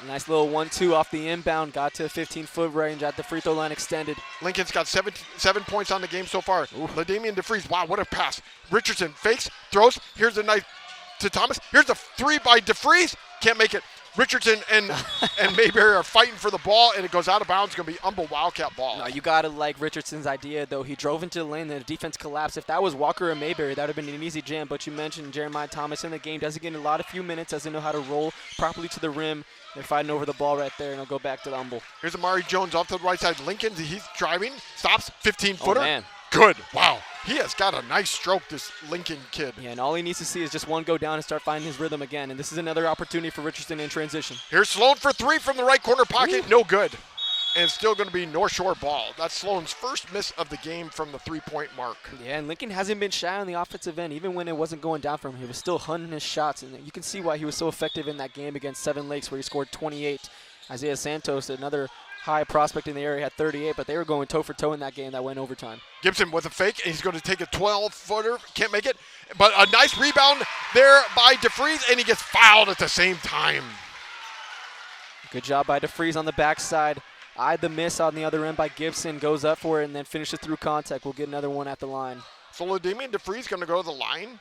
Nice little 1-2 off the inbound. Got to 15-foot range at the free throw line extended. Lincoln's got 7 points on the game so far. LaDamian DeFries, wow, what a pass. Richardson fakes, throws. Here's a nice to Thomas. Here's a 3 by DeFries. Can't make it. Richardson and Mayberry are fighting for the ball, and it goes out of bounds. It's going to be Humble Wildcat ball. No, you got to like Richardson's idea, though. He drove into the lane, and the defense collapsed. If that was Walker or Mayberry, that would have been an easy jam. But you mentioned Jeremiah Thomas in the game. Doesn't get a few minutes, doesn't know how to roll properly to the rim. They're fighting over the ball right there, and it'll go back to the Humble. Here's Amari Jones off to the right side. Lincoln, he's driving, stops, 15-footer. Oh, man. Good. Wow. He has got a nice stroke, this Lincoln kid. Yeah, and all he needs to see is just one go down and start finding his rhythm again. And this is another opportunity for Richardson in transition. Here's Sloan for 3 from the right corner pocket. Ooh. No good. And it's still going to be North Shore ball. That's Sloan's first miss of the game from the 3-point mark. Yeah, and Lincoln hasn't been shy on the offensive end. Even when it wasn't going down for him, he was still hunting his shots. And you can see why he was so effective in that game against Seven Lakes where he scored 28. Isaiah Santos, another high prospect in the area, had 38, but they were going toe-for-toe in that game that went overtime. Gibson with a fake, and he's going to take a 12-footer. Can't make it. But a nice rebound there by DeFries, and he gets fouled at the same time. Good job by DeFries on the backside. Eyed the miss on the other end by Gibson, goes up for it, and then finishes through contact. We'll get another one at the line. So LaDamian DeFries going to go to the line.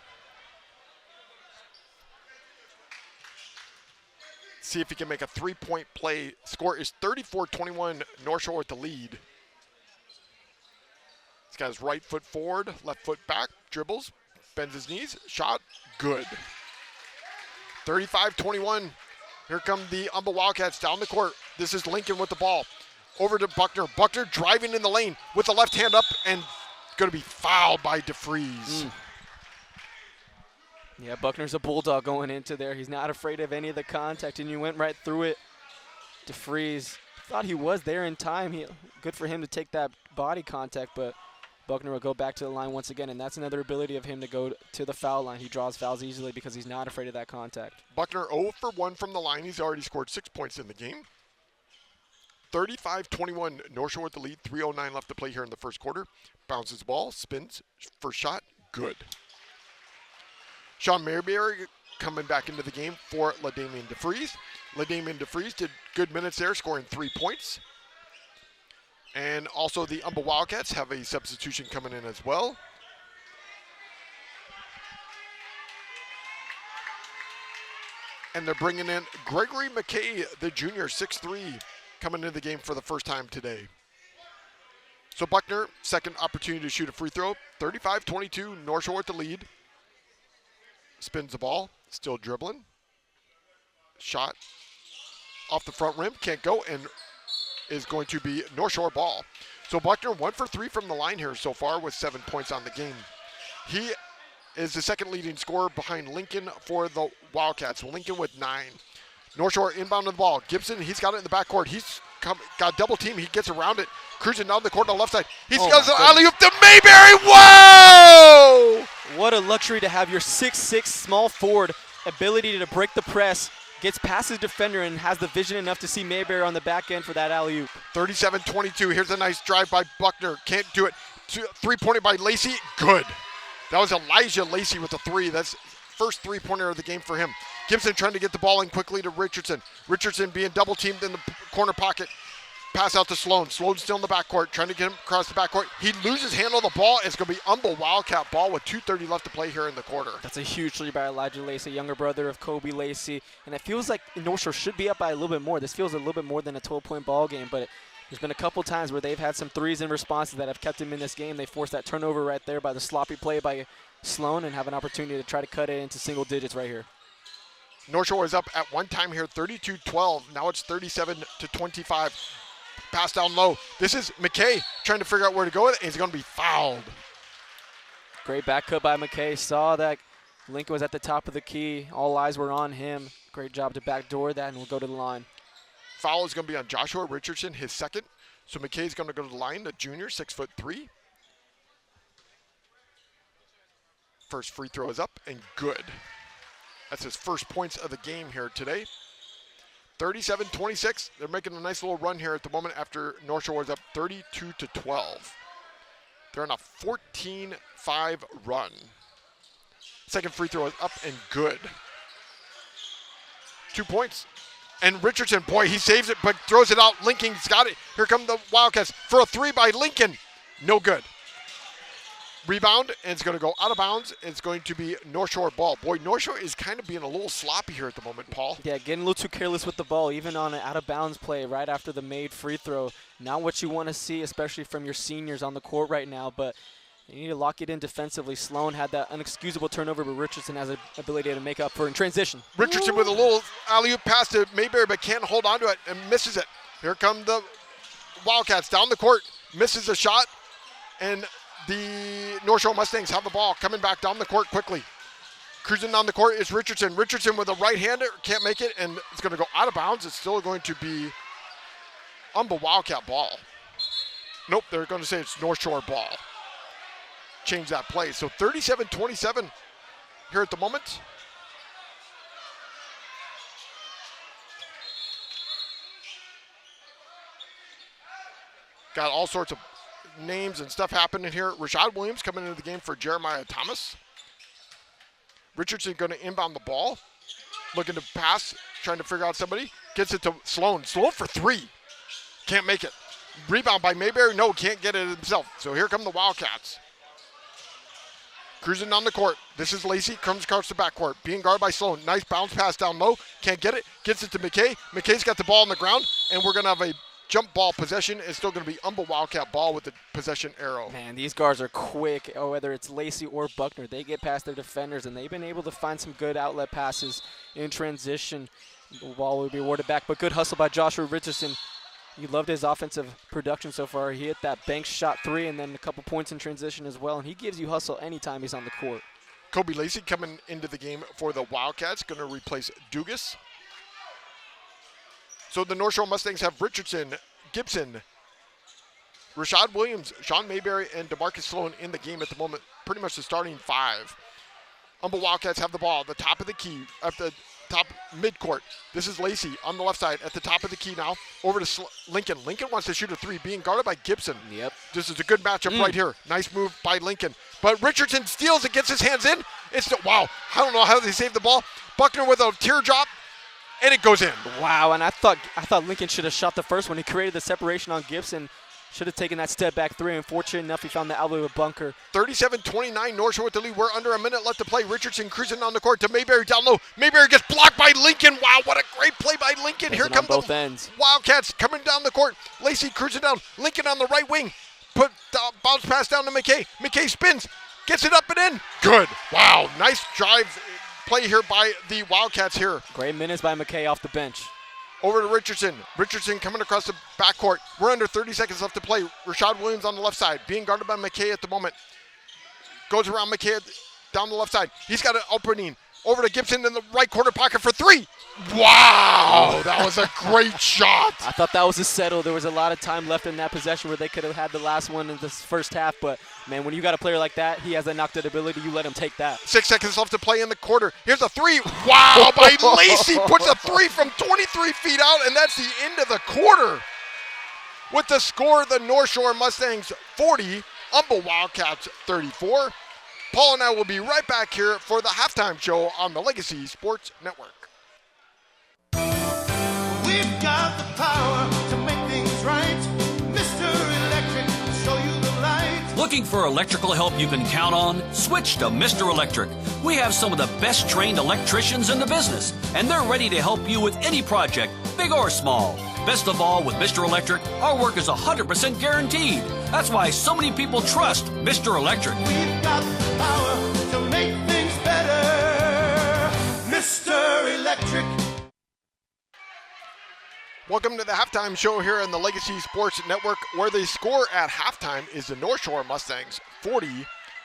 See if he can make a 3-point play. Score is 34-21, North Shore with the lead. He's got his right foot forward, left foot back, dribbles, bends his knees, shot, good. 35-21. Here come the Humble Wildcats down the court. This is Lincoln with the ball. Over to Buckner. Buckner driving in the lane with the left hand up and going to be fouled by DeFries. Yeah, Buckner's a bulldog going into there. He's not afraid of any of the contact, and you went right through it. DeFries thought he was there in time. Good for him to take that body contact, but Buckner will go back to the line once again, and that's another ability of him to go to the foul line. He draws fouls easily because he's not afraid of that contact. Buckner 0 for 1 from the line. He's already scored 6 points in the game. 35-21, North Shore with the lead. 3:09 left to play here in the first quarter. Bounces the ball, spins, first shot, good. Sean Mayberry coming back into the game for LaDamian DeFries. LaDamian DeFries did good minutes there, scoring 3 points. And also the Humble Wildcats have a substitution coming in as well. And they're bringing in Gregory McKay, the junior, 6'3", coming into the game for the first time today. So Buckner, second opportunity to shoot a free throw. 35-22, North Shore with the lead. Spins the ball, still dribbling. Shot off the front rim, can't go, and is going to be North Shore ball. So Buckner 1 for 3 from the line here so far with 7 points on the game. He is the second leading scorer behind Lincoln for the Wildcats. Lincoln with 9. North Shore inbound of the ball. Gibson, he's got it in the backcourt. He's got double team. He gets around it, cruising down the court on the left side. He's got an alley-oop to Mayberry. Whoa! What a luxury to have your 6'6" small forward ability to break the press, gets past his defender and has the vision enough to see Mayberry on the back end for that alley-oop. 37-22. Here's a nice drive by Buckner. Can't do it. 3-pointer by Lacey. Good. That was Elijah Lacey with a 3. That's first 3-pointer of the game for him. Gibson trying to get the ball in quickly to Richardson. Richardson being double teamed in the corner pocket. Pass out to Sloan. Sloan's still in the backcourt, trying to get him across the backcourt. He loses handle of the ball. It's going to be Humble Wildcat ball with 2:30 left to play here in the quarter. That's a huge lead by Elijah Lacey, younger brother of Kobe Lacey. And it feels like North Shore should be up by a little bit more. This feels a little bit more than a 12-point ball game, but there's been a couple times where they've had some threes in responses that have kept him in this game. They forced that turnover right there by the sloppy play by Sloan and have an opportunity to try to cut it into single digits right here. North Shore is up at one time here, 32-12. Now it's 37-25. Pass down low. This is McKay trying to figure out where to go with it, and he's going to be fouled. Great back cut by McKay. Saw that Lincoln was at the top of the key. All eyes were on him. Great job to backdoor that, and we'll go to the line. Foul is going to be on Joshua Richardson, his second. So McKay's going to go to the line, the junior, 6'3". First free throw is up and good. That's his first points of the game here today. 37-26. They're making a nice little run here at the moment after North Shore is up 32-12. They're on a 14-5 run. Second free throw is up and good. 2 points. And Richardson, boy, he saves it, but throws it out. Lincoln's got it. Here come the Wildcats for a three by Lincoln. No good. Rebound, and it's going to go out of bounds. It's going to be North Shore ball. Boy, North Shore is kind of being a little sloppy here at the moment, Paul. Yeah, getting a little too careless with the ball, even on an out-of-bounds play right after the made free throw. Not what you want to see, especially from your seniors on the court right now, but you need to lock it in defensively. Sloan had that unexcusable turnover, but Richardson has the ability to make up for it in transition. Richardson with a little alley-oop pass to Mayberry, but can't hold on to it and misses it. Here come the Wildcats down the court, misses a shot, and the North Shore Mustangs have the ball coming back down the court quickly. Cruising down the court is Richardson. Richardson with a right-hander, can't make it, and it's going to go out of bounds. It's still going to be Humble Wildcat ball. Nope, they're going to say it's North Shore ball. Change that play. So 37-27 here at the moment. Got all sorts of names and stuff happening here. Rashad Williams coming into the game for Jeremiah Thomas. Richardson going to inbound the ball. Looking to pass, trying to figure out somebody. Gets it to Sloan. Sloan for three. Can't make it. Rebound by Mayberry. No, can't get it himself. So here come the Wildcats. Cruising down the court. This is Lacey. Comes across the backcourt. Being guarded by Sloan. Nice bounce pass down low. Can't get it. Gets it to McKay. McKay's got the ball on the ground. And we're going to have a jump ball possession. Is still going to be Humble Wildcat ball with the possession arrow. Man, these guards are quick, or whether it's Lacey or Buckner. They get past their defenders, and they've been able to find some good outlet passes in transition. The ball will be awarded back, but good hustle by Joshua Richardson. You loved his offensive production so far. He hit that bank shot three and then a couple points in transition as well, and he gives you hustle anytime he's on the court. Kobe Lacey coming into the game for the Wildcats, going to replace Dugas. So the North Shore Mustangs have Richardson, Gibson, Rashad Williams, Sean Mayberry, and DeMarcus Sloan in the game at the moment. Pretty much the starting five. Humble Wildcats have the ball at the top of the key, at the top midcourt. This is Lacey on the left side at the top of the key now. Over to Lincoln. Lincoln wants to shoot a three, being guarded by Gibson. Yep. This is a good matchup right here. Nice move by Lincoln. But Richardson steals it, gets his hands in. Wow, I don't know how they saved the ball. Buckner with a teardrop, and it goes in. Wow, and I thought Lincoln should have shot the first one. He created the separation on Gibson. Should have taken that step back three, and fortunate enough, he found the outlet with Bunker. 37-29, North Shore with the lead. We're under a minute left to play. Richardson cruising on the court to Mayberry down low. Mayberry gets blocked by Lincoln. Wow, what a great play by Lincoln. Here come both the ends. Wildcats coming down the court. Lacey cruising down. Lincoln on the right wing. Bounce pass down to McKay. McKay spins, gets it up and in. Good. Wow, nice drive play here by the Wildcats here. Great minutes by McKay off the bench. Over to Richardson. Richardson coming across the backcourt. We're under 30 seconds left to play. Rashad Williams on the left side, being guarded by McKay at the moment. Goes around McKay down the left side. He's got an opening. Over to Gibson in the right corner pocket for three. Wow, that was a great shot. I thought that was a settle. There was a lot of time left in that possession where they could have had the last one in this first half. But, man, when you got a player like that, he has a knockdown ability. You let him take that. 6 seconds left to play in the quarter. Here's a three. Wow, by Lacey. Puts a three from 23 feet out, and that's the end of the quarter. With the score, the North Shore Mustangs 40, Humble Wildcats 34. Paul and I will be right back here for the halftime show on the Legacy Sports Network. We've got the power to make things right. Mr. Electric will show you the light. Looking for electrical help you can count on? Switch to Mr. Electric. We have some of the best trained electricians in the business, and they're ready to help you with any project, big or small. Best of all, with Mr. Electric, our work is 100% guaranteed. That's why so many people trust Mr. Electric. We've got the power to make things better. Mr. Electric. Welcome to the halftime show here on the Legacy Sports Network, where the score at halftime is the North Shore Mustangs 40,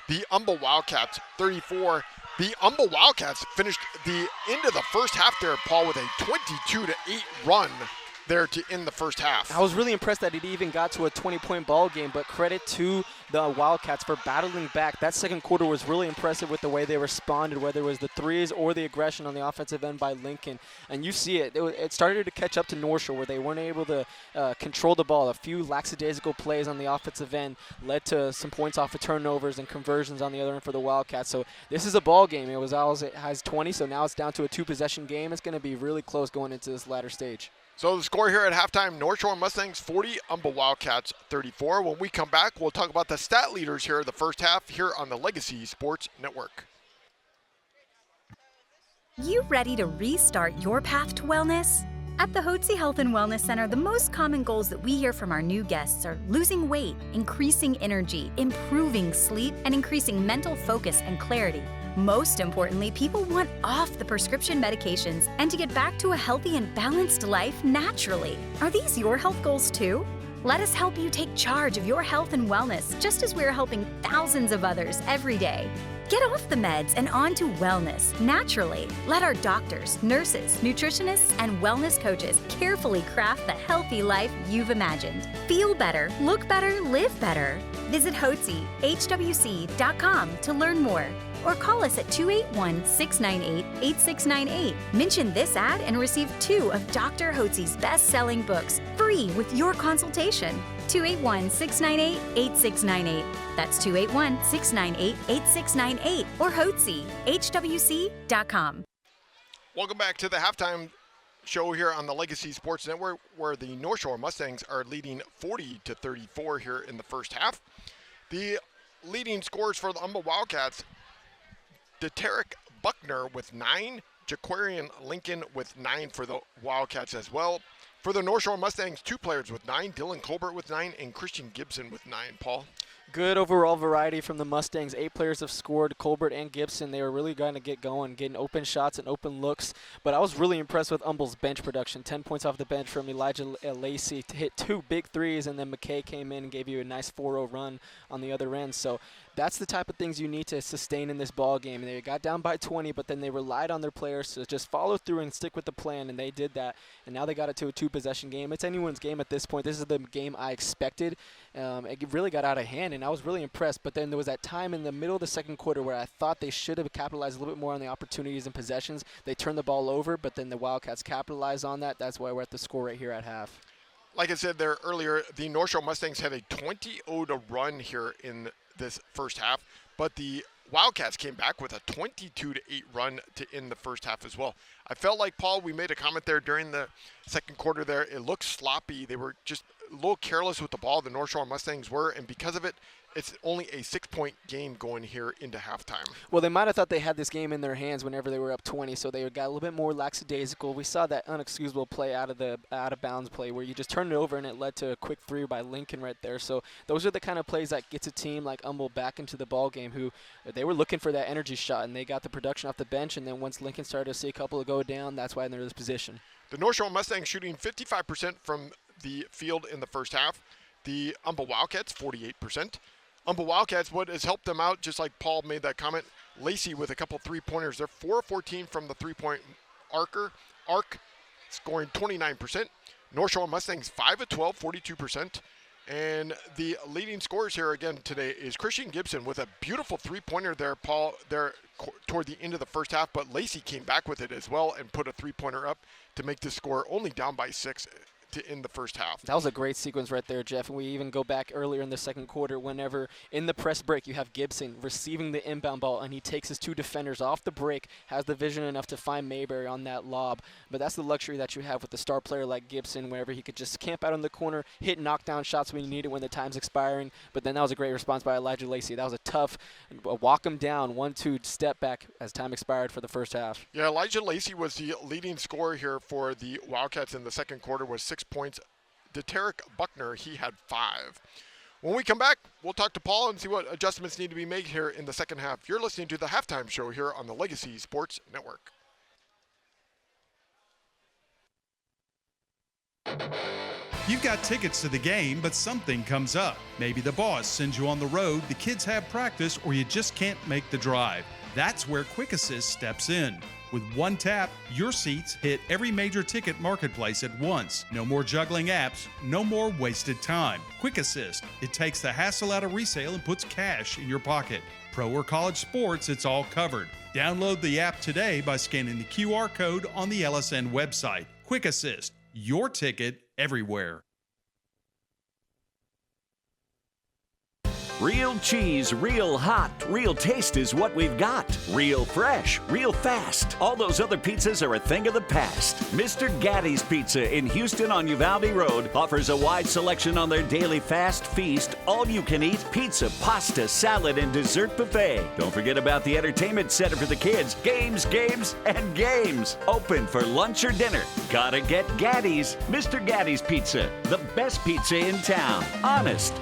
the Humble Wildcats 34. The Humble Wildcats finished the end of the first half there, Paul, with a 22-8 run there to end the first half. I was really impressed that it even got to a 20-point ball game, but credit to the Wildcats for battling back. That second quarter was really impressive with the way they responded, whether it was the threes or the aggression on the offensive end by Lincoln. And you see it. It started to catch up to North Shore, where they weren't able to control the ball. A few lackadaisical plays on the offensive end led to some points off of turnovers and conversions on the other end for the Wildcats. So this is a ball game. It was always it has 20, so now it's down to a 2-possession game. It's going to be really close going into this latter stage. So the score here at halftime, North Shore Mustangs 40, Humble Wildcats 34. When we come back, we'll talk about the stat leaders here in the first half here on the Legacy Sports Network. You ready to restart your path to wellness? At the Hootsie Health and Wellness Center, the most common goals that we hear from our new guests are losing weight, increasing energy, improving sleep, and increasing mental focus and clarity. Most importantly, people want off the prescription medications and to get back to a healthy and balanced life naturally. Are these your health goals too? Let us help you take charge of your health and wellness, just as we're helping thousands of others every day. Get off the meds and on to wellness naturally. Let our doctors, nurses, nutritionists, and wellness coaches carefully craft the healthy life you've imagined. Feel better, look better, live better. Visit HWC.com to learn more, or call us at 281-698-8698. Mention this ad and receive 2 of Dr. Hotsie's best-selling books free with your consultation. 281-698-8698. That's 281-698-8698 or Hotsie, HWC.com. Welcome back to the halftime show here on the Legacy Sports Network, where the North Shore Mustangs are leading 40-34 here in the first half. The leading scorers for the Humble Wildcats, Deterick Buckner with 9, Jaquarian Lincoln with 9 for the Wildcats as well. For the North Shore Mustangs, 2 players with 9, Dylan Colbert with 9, and Christian Gibson with 9. Paul? Good overall variety from the Mustangs. 8 players have scored, Colbert and Gibson. They were really going to get going, getting open shots and open looks. But I was really impressed with Humble's bench production. 10 points off the bench from Elijah Lacey to hit 2 big threes, and then McKay came in and gave you a nice 4-0 run on the other end. So that's the type of things you need to sustain in this ball game. They got down by 20, but then they relied on their players to just follow through and stick with the plan, and they did that. And now they got it to a 2-possession game. It's anyone's game at this point. This is the game I expected. It really got out of hand, and I was really impressed. But then there was that time in the middle of the second quarter where I thought they should have capitalized a little bit more on the opportunities and possessions. They turned the ball over, but then the Wildcats capitalized on that. That's why we're at the score right here at half. Like I said there earlier, the North Shore Mustangs had a 20-0 run here in this first half, but the Wildcats came back with a 22-8 run to end the first half as well. I felt like, Paul, we made a comment there during the second quarter there. It looked sloppy. They were just a little careless with the ball, the North Shore Mustangs were, and because of it, it's only a 6-point game going here into halftime. Well, they might have thought they had this game in their hands whenever they were up 20, so they got a little bit more lackadaisical. We saw that unexcusable play out of bounds play where you just turned it over and it led to a quick 3 by Lincoln right there. So those are the kind of plays that gets a team like Humble back into the ball game, who they were looking for that energy shot, and they got the production off the bench, and then once Lincoln started to see a couple go down, that's why they're in this position. The North Shore Mustangs shooting 55% from the field in the first half. The Humble Wildcats 48%. Humble Wildcats, what has helped them out, just like Paul made that comment, Lacey with a couple 3-pointers. They're 4-14 from the 3-point arc, scoring 29%. North Shore Mustangs 5-12, 42%. And the leading scorers here again today is Christian Gibson with a beautiful 3-pointer there, Paul, there toward the end of the first half, but Lacey came back with it as well and put a 3-pointer up to make the score only down by 6 to end the first half. That was a great sequence right there, Jeff. And we even go back earlier in the second quarter whenever in the press break you have Gibson receiving the inbound ball, and he takes his 2 defenders off the break, has the vision enough to find Mayberry on that lob. But that's the luxury that you have with the star player like Gibson, wherever he could just camp out in the corner, hit knockdown shots when you need it when the time's expiring. But then that was a great response by Elijah Lacey. That was a tough walk him down, 1-2 step back as time expired for the first half. Yeah, Elijah Lacey was the leading scorer here for the Wildcats in the second quarter with 6 points. Deterick Buckner, he had 5. When we come back, we'll talk to Paul and see what adjustments need to be made here in the second half. You're listening to the halftime show here on the Legacy Sports Network. You've got tickets to the game, but something comes up. Maybe the boss sends you on the road, the kids have practice, or you just can't make the drive. That's where Quick Assist steps in. With one tap, your seats hit every major ticket marketplace at once. No more juggling apps, no more wasted time. Quick Assist, it takes the hassle out of resale and puts cash in your pocket. Pro or college sports, it's all covered. Download the app today by scanning the QR code on the LSN website. Quick Assist, your ticket everywhere. Real cheese, real hot, real taste is what we've got. Real fresh, real fast. All those other pizzas are a thing of the past. Mr. Gatti's Pizza in Houston on Uvalde Road offers a wide selection on their daily fast feast, all-you-can-eat pizza, pasta, salad, and dessert buffet. Don't forget about the entertainment center for the kids. Games, and games. Open for lunch or dinner. Gotta get Gatti's. Mr. Gatti's Pizza, the best pizza in town. Honest.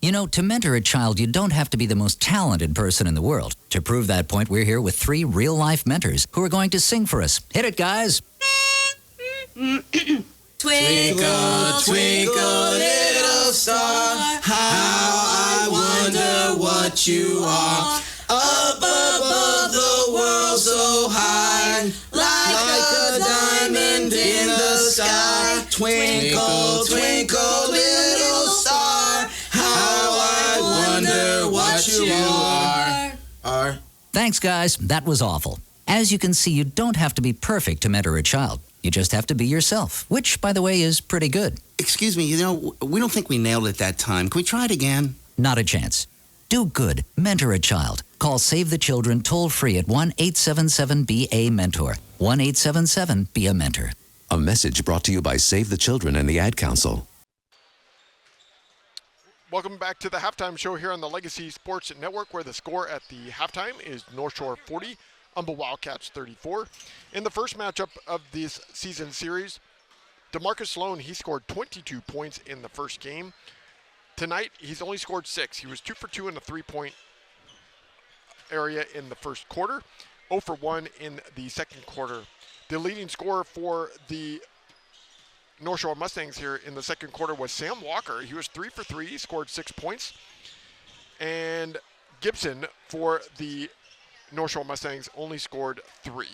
You know, to mentor a child, you don't have to be the most talented person in the world. To prove that point, we're here with 3 real-life mentors who are going to sing for us. Hit it, guys. Twinkle, twinkle, little star, how I wonder what you are. Up above the world so high, like a diamond in the sky. Twinkle, twinkle, little star, how I wonder what you are. Thanks, guys. That was awful. As you can see, you don't have to be perfect to mentor a child. You just have to be yourself, which, by the way, is pretty good. Excuse me, we don't think we nailed it that time. Can we try it again? Not a chance. Do good. Mentor a child. Call Save the Children toll-free at 1-877-BA-MENTOR. 1-877-BE-A-MENTOR. A message brought to you by Save the Children and the Ad Council. Welcome back to the halftime show here on the Legacy Sports Network, where the score at the halftime is North Shore 40, Humble Wildcats 34. In the first matchup of this season series, DeMarcus Sloan, he scored 22 points in the first game. Tonight, he's only scored 6. He was 2 for 2 in the three-point area in the first quarter, 0 for 1 in the second quarter. The leading scorer for the North Shore Mustangs here in the second quarter was Sam Walker. He was 3 for 3, he scored 6 points. And Gibson for the North Shore Mustangs only scored 3.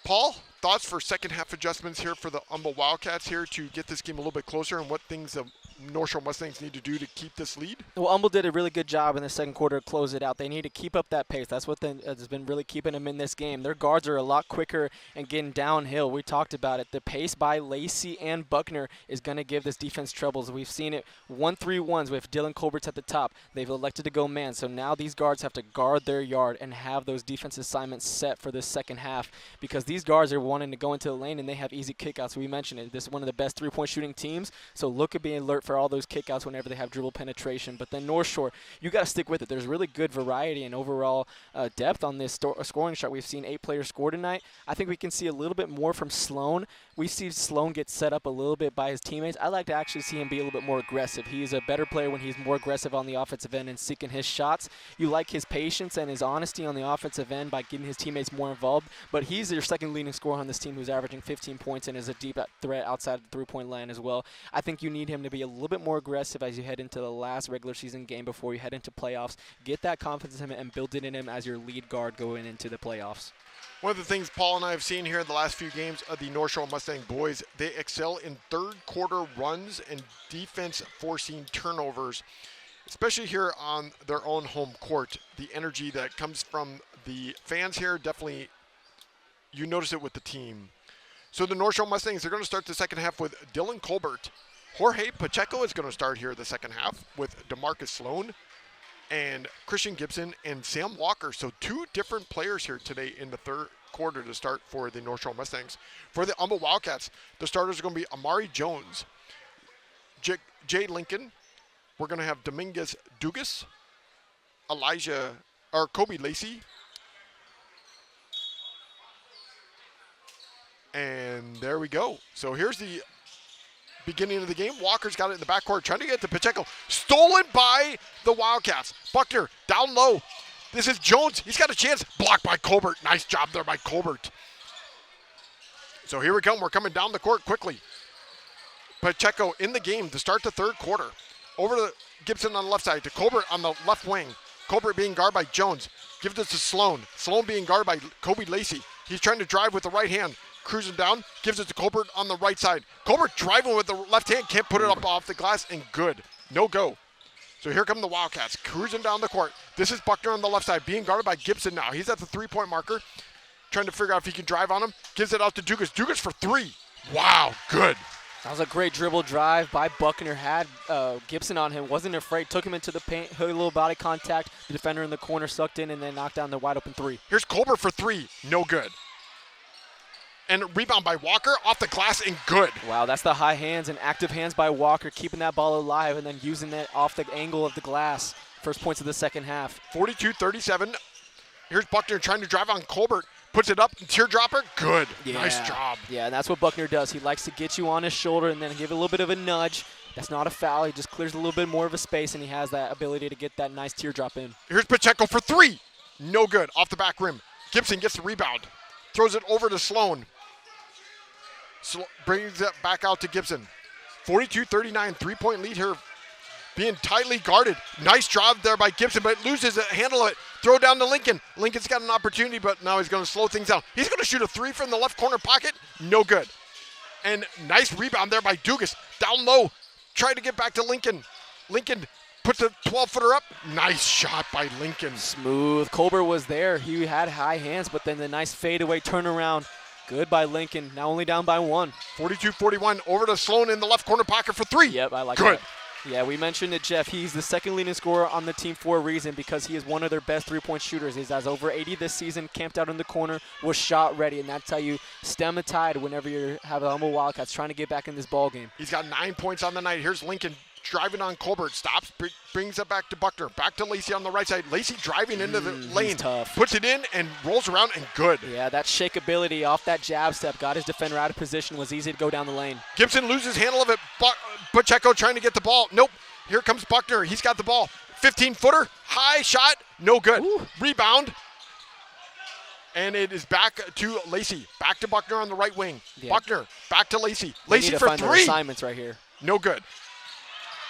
Paul, thoughts for second half adjustments here for the Humble Wildcats here to get this game a little bit closer, and what things the North Shore Mustangs need to do to keep this lead? Well, Humble did a really good job in the second quarter to close it out. They need to keep up that pace. That's what has been really keeping them in this game. Their guards are a lot quicker and getting downhill. We talked about it. The pace by Lacey and Buckner is going to give this defense troubles. We've seen it 1-3-1s with Dylan Colbert's at the top. They've elected to go man. So now these guards have to guard their yard and have those defense assignments set for this second half, because these guards are wanting to go into the lane and they have easy kickouts. We mentioned it. This is one of the best three-point shooting teams, so look at being alert for all those kickouts whenever they have dribble penetration. But then North Shore, you got to stick with it. There's really good variety and overall depth on this scoring chart. We've seen 8 players score tonight. I think we can see a little bit more from Sloan. We see Sloan get set up a little bit by his teammates. I like to actually see him be a little bit more aggressive. He's a better player when he's more aggressive on the offensive end and seeking his shots. You like his patience and his honesty on the offensive end by getting his teammates more involved, but he's your second leading scorer on this team, who's averaging 15 points and is a deep threat outside the three-point line as well. I think you need him to be a little bit more aggressive as you head into the last regular season game before you head into playoffs. Get that confidence in him and build it in him as your lead guard going into the playoffs. One of the things Paul and I have seen here in the last few games of the North Shore Mustang boys, they excel in third quarter runs and defense forcing turnovers, especially here on their own home court. The energy that comes from the fans here, definitely you notice it with the team. So the North Shore Mustangs, they're going to start the second half with Dylan Colbert. Jorge Pacheco is going to start here the second half with DeMarcus Sloan and Christian Gibson and Sam Walker. So 2 different players here today in the third quarter to start for the North Shore Mustangs. For the Humble Wildcats, the starters are going to be Amari Jones, Jay Lincoln. We're going to have Dominguez Dugas, Kobe Lacey, and there we go. So here's the beginning of the game. Walker's got it in the backcourt, trying to get to Pacheco. Stolen by the Wildcats. Buckner down low. This is Jones. He's got a chance. Blocked by Colbert. Nice job there by Colbert. So here we come. We're coming down the court quickly. Pacheco in the game to start the third quarter. Over to Gibson on the left side to Colbert on the left wing. Colbert being guarded by Jones. Gives it to Sloan. Sloan being guarded by Kobe Lacey. He's trying to drive with the right hand. Cruising down. Gives it to Colbert on the right side. Colbert driving with the left hand. Can't put it up off the glass and good. No go. So here come the Wildcats. Cruising down the court. This is Buckner on the left side. Being guarded by Gibson now. He's at the three-point marker. Trying to figure out if he can drive on him. Gives it out to Dugas. Dugas for three. Wow, good. That was a great dribble drive by Buckner. Had Gibson on him. Wasn't afraid. Took him into the paint. Hit a little body contact. The defender in the corner sucked in and then knocked down the wide open three. Here's Colbert for three. No good. And rebound by Walker off the glass and good. Wow, that's the high hands and active hands by Walker, keeping that ball alive and then using it off the angle of the glass. First points of the second half. 42-37. Here's Buckner trying to drive on Colbert. Puts it up, teardropper, good. Yeah. Nice job. Yeah, and that's what Buckner does. He likes to get you on his shoulder and then give a little bit of a nudge. That's not a foul. He just clears a little bit more of a space, and he has that ability to get that nice teardrop in. Here's Pacheco for three. No good. Off the back rim. Gibson gets the rebound. Throws it over to Sloan. Brings it back out to Gibson. 42-39, three-point lead here. Being tightly guarded. Nice job there by Gibson, but loses it. Handle it. Throw down to Lincoln. Lincoln's got an opportunity, but now he's going to slow things down. He's going to shoot a three from the left corner pocket. No good. And nice rebound there by Dugas. Down low. Tried to get back to Lincoln. Lincoln puts a 12-footer up. Nice shot by Lincoln. Smooth. Colbert was there. He had high hands, but then the nice fadeaway turnaround. Good by Lincoln. Now only down by one. 42-41. Over to Sloan in the left corner pocket for three. Yep, I like Good. that. Yeah, we mentioned it, Jeff. He's the second leading scorer on the team for a reason because he is one of their best three-point shooters. He has over 80 this season, camped out in the corner, was shot ready, and that's how you stem a tide whenever you have a Humble Wildcats trying to get back in this ball game. He's got 9 points on the night. Here's Lincoln driving on Colbert. Stops, brings it back to Buckner. Back to Lacey on the right side. Lacey driving into the lane. Tough. Puts it in and rolls around and good. Yeah, that shakeability off that jab step got his defender out of position. Was easy to go down the lane. Gibson loses handle of it. Pacheco trying to get the ball. Nope. Here comes Buckner. He's got the ball. 15-footer. High shot. No good. Ooh. Rebound. And it is back to Lacey. Back to Buckner on the right wing. Yeah. Buckner back to Lacey. They Lacey need to for find their three. assignments right here. No good.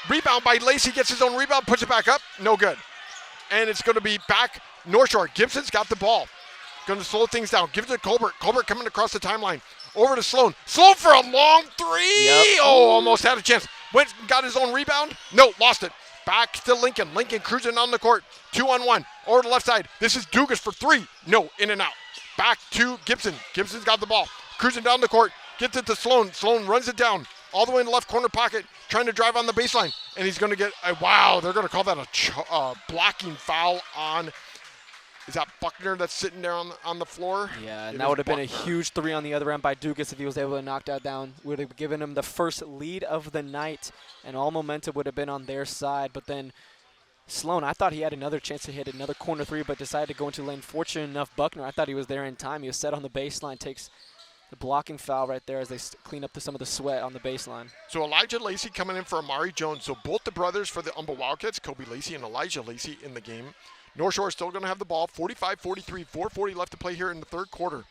Rebound by Lacey. Gets his own rebound. Puts it back up. No good. And it's going to be back North Shore. Gibson's got the ball. Going to slow things down. Give it to Colbert. Colbert coming across the timeline. Over to Sloan. Sloan for a long three. Yep. Oh, almost had a chance. Went, got his own rebound. No, lost it. Back to Lincoln. Lincoln cruising on the court. 2-on-1. Over to the left side. This is Dugas for three. No, in and out. Back to Gibson. Gibson's got the ball. Cruising down the court. Gets it to Sloan. Sloan runs it down. All the way in the left corner pocket. Trying to drive on the baseline. And he's going to get a, wow, they're going to call that a blocking foul on, is that Buckner that's sitting there on the floor? Yeah, and that would have been a huge three on the other end by Dugas if he was able to knock that down. Would have given him the first lead of the night, and all momentum would have been on their side. But then Sloan, I thought he had another chance to hit another corner three, but decided to go into the lane. Fortunate enough, Buckner, I thought he was there in time. He was set on the baseline, takes the blocking foul right there as they clean up some of the sweat on the baseline. So Elijah Lacey coming in for Amari Jones. So both the brothers for the Humble Wildcats, Kobe Lacey and Elijah Lacey in the game. North Shore is still going to have the ball. 45-43, 4:40 left to play here in the third quarter.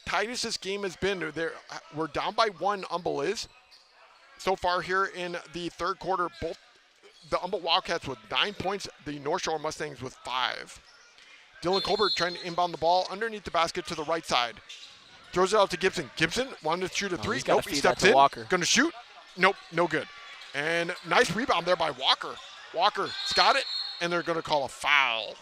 Tightest this game has been. We're down by one, Humble is. So far here in the third quarter, both the Humble Wildcats with 9 points, the North Shore Mustangs with 5. Dylan Colbert trying to inbound the ball underneath the basket to the right side. Throws it out to Gibson. Gibson wanted to shoot a three. Nope, he steps in. Going to shoot. Nope, no good. And nice rebound there by Walker. Walker's got it, and they're going to call a foul.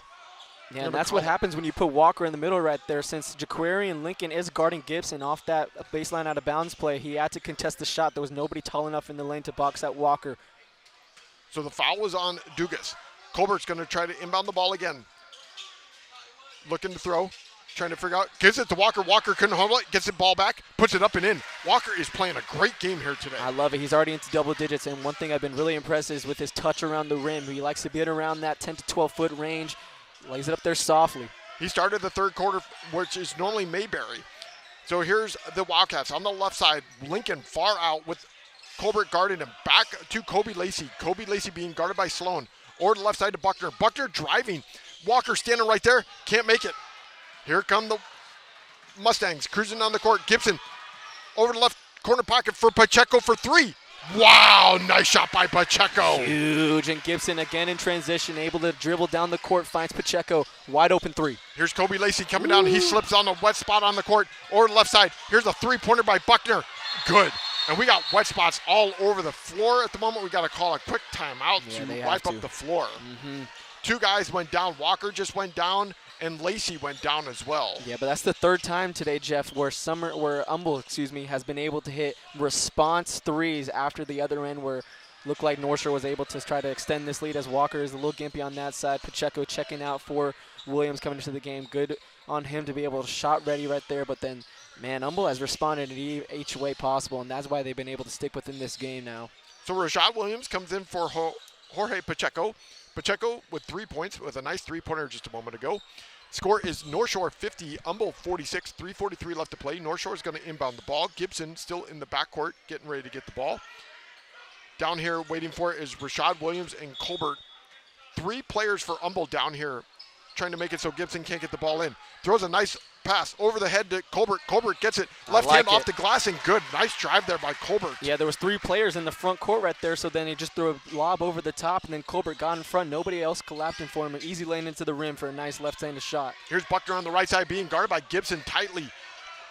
Yeah, and that's what happens when you put Walker in the middle right there. Since Jaquarian Lincoln is guarding Gibson off that baseline out of bounds play, he had to contest the shot. There was nobody tall enough in the lane to box out Walker. So the foul was on Dugas. Colbert's going to try to inbound the ball again. Looking to throw. Trying to figure out. Gives it to Walker. Walker couldn't hold it. Gets the ball back. Puts it up and in. Walker is playing a great game here today. I love it. He's already into double digits. And one thing I've been really impressed is with his touch around the rim. He likes to be around that 10 to 12-foot range. Lays it up there softly. He started the third quarter, which is normally Mayberry. So here's the Wildcats on the left side. Lincoln far out with Colbert guarding him. Back to Kobe Lacey. Kobe Lacey being guarded by Sloan. Or the left side to Buckner. Buckner driving. Walker standing right there. Can't make it. Here come the Mustangs cruising down the court. Gibson over the left corner pocket for Pacheco for three. Wow, nice shot by Pacheco. Huge, and Gibson again in transition, able to dribble down the court, finds Pacheco, wide open three. Here's Kobe Lacey coming down. He slips on the wet spot on the court or left side. Here's a three-pointer by Buckner. Good. And we got wet spots all over the floor at the moment. We got to call a quick timeout to wipe up the floor. Two guys went down. Walker just went down, and Lacey went down as well. Yeah, but that's the third time today, Jeff, where Humble, has been able to hit response threes after the other end, where looked like North Shore was able to try to extend this lead as Walker is a little gimpy on that side. Pacheco checking out for Williams coming into the game. Good on him to be able to shot ready right there, but then, man, Humble has responded in each way possible, and that's why they've been able to stick within this game now. So Rashad Williams comes in for Jorge Pacheco. Pacheco with 3 points with a nice three-pointer just a moment ago. Score is North Shore 50, Humble 46, 3:43 left to play. North Shore is going to inbound the ball. Gibson still in the backcourt, getting ready to get the ball. Down here waiting for it is Rashad Williams and Colbert. 3 players for Humble down here trying to make it so Gibson can't get the ball in. Throws a nice pass over the head to Colbert. Colbert gets it left hand off the glass and good. Nice drive there by Colbert. Yeah, there was 3 players in the front court right there, so then he just threw a lob over the top, and then Colbert got in front. Nobody else collapsing for him. An easy lane into the rim for a nice left-handed shot. Here's Buckner on the right side being guarded by Gibson tightly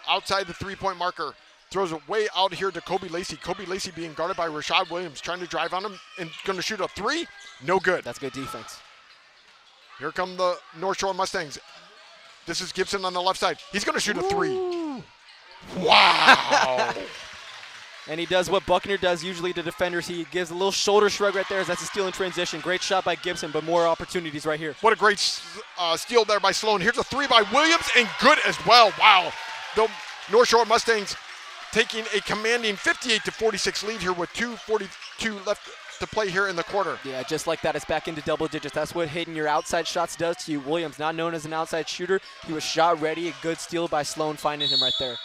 outside the three-point marker. Throws it way out here to Kobe Lacey. Kobe Lacey being guarded by Rashad Williams, trying to drive on him and going to shoot a 3. No good. That's good defense. Here come the North Shore Mustangs. This is Gibson on the left side. He's going to shoot a 3. Wow. And he does what Buckner does usually to defenders. He gives a little shoulder shrug right there as that's a steal in transition. Great shot by Gibson, but more opportunities right here. What a great steal there by Sloan. Here's a 3 by Williams, and good as well. Wow. The North Shore Mustangs taking a commanding 58-46 lead here with 2:42 left to play here in the quarter. Yeah, just like that, it's back into double digits. That's what hitting your outside shots does to you. Williams, not known as an outside shooter, he was shot ready. A good steal by Sloan, finding him right there.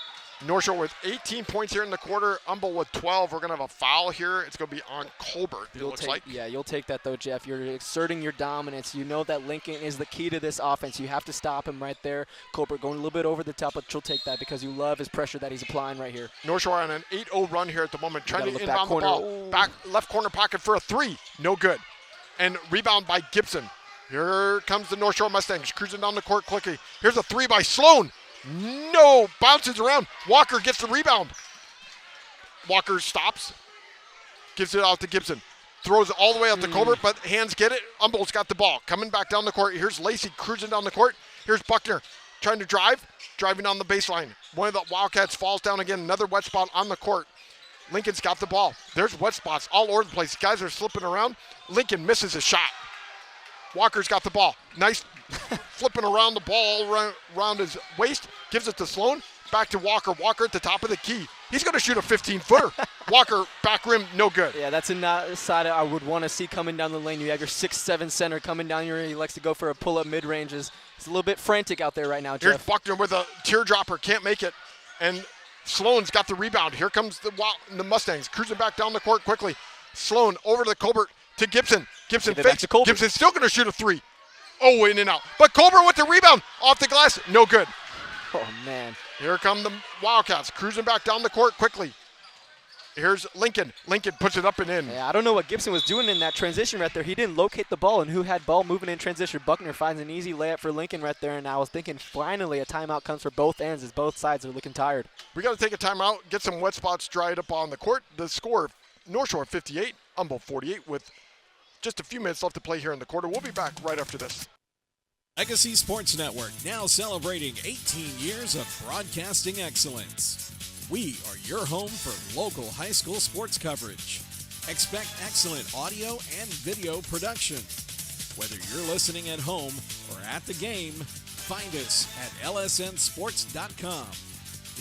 North Shore with 18 points here in the quarter. Humble with 12. We're going to have a foul here. It's going to be on Colbert, it looks like. Yeah, you'll take that, though, Jeff. You're exerting your dominance. You know that Lincoln is the key to this offense. You have to stop him right there. Colbert going a little bit over the top, but you'll take that because you love his pressure that he's applying right here. North Shore on an 8-0 run here at the moment, trying to inbound the ball. Back left corner pocket for a 3. No good. And rebound by Gibson. Here comes the North Shore Mustangs, cruising down the court quickly. Here's a 3 by Sloan. No, bounces around. Walker gets the rebound. Walker stops, gives it out to Gibson. Throws it all the way out to Colbert, but hands get it. Humble's got the ball. Coming back down the court. Here's Lacey cruising down the court. Here's Buckner trying to driving on the baseline. One of the Wildcats falls down again. Another wet spot on the court. Lincoln's got the ball. There's wet spots all over the place. Guys are slipping around. Lincoln misses a shot. Walker's got the ball. Nice flipping around the ball around his waist. Gives it to Sloan. Back to Walker. Walker at the top of the key. He's going to shoot a 15-footer. Walker, back rim, no good. Yeah, that's a side I would want to see coming down the lane. You have your 6'7" center coming down here. He likes to go for a pull-up mid-ranges. He's a little bit frantic out there right now, Jeff. Here's Buckner with a teardropper. Can't make it. And Sloan's got the rebound. Here comes the Mustangs. Cruising back down the court quickly. Sloan over to Colbert to Gibson. Gibson fakes. Gibson's still going to shoot a 3. Oh, in and out. But Colbert with the rebound. Off the glass. No good. Oh, man. Here come the Wildcats. Cruising back down the court quickly. Here's Lincoln. Lincoln puts it up and in. Yeah, I don't know what Gibson was doing in that transition right there. He didn't locate the ball, and who had ball moving in transition? Buckner finds an easy layup for Lincoln right there, and I was thinking finally a timeout comes for both ends as both sides are looking tired. We got to take a timeout, get some wet spots dried up on the court. The score, North Shore 58, Humble 48 with just a few minutes left to play here in the quarter. We'll be back right after this. Legacy Sports Network, now celebrating 18 years of broadcasting excellence. We are your home for local high school sports coverage. Expect excellent audio and video production. Whether you're listening at home or at the game, find us at lsnsports.com.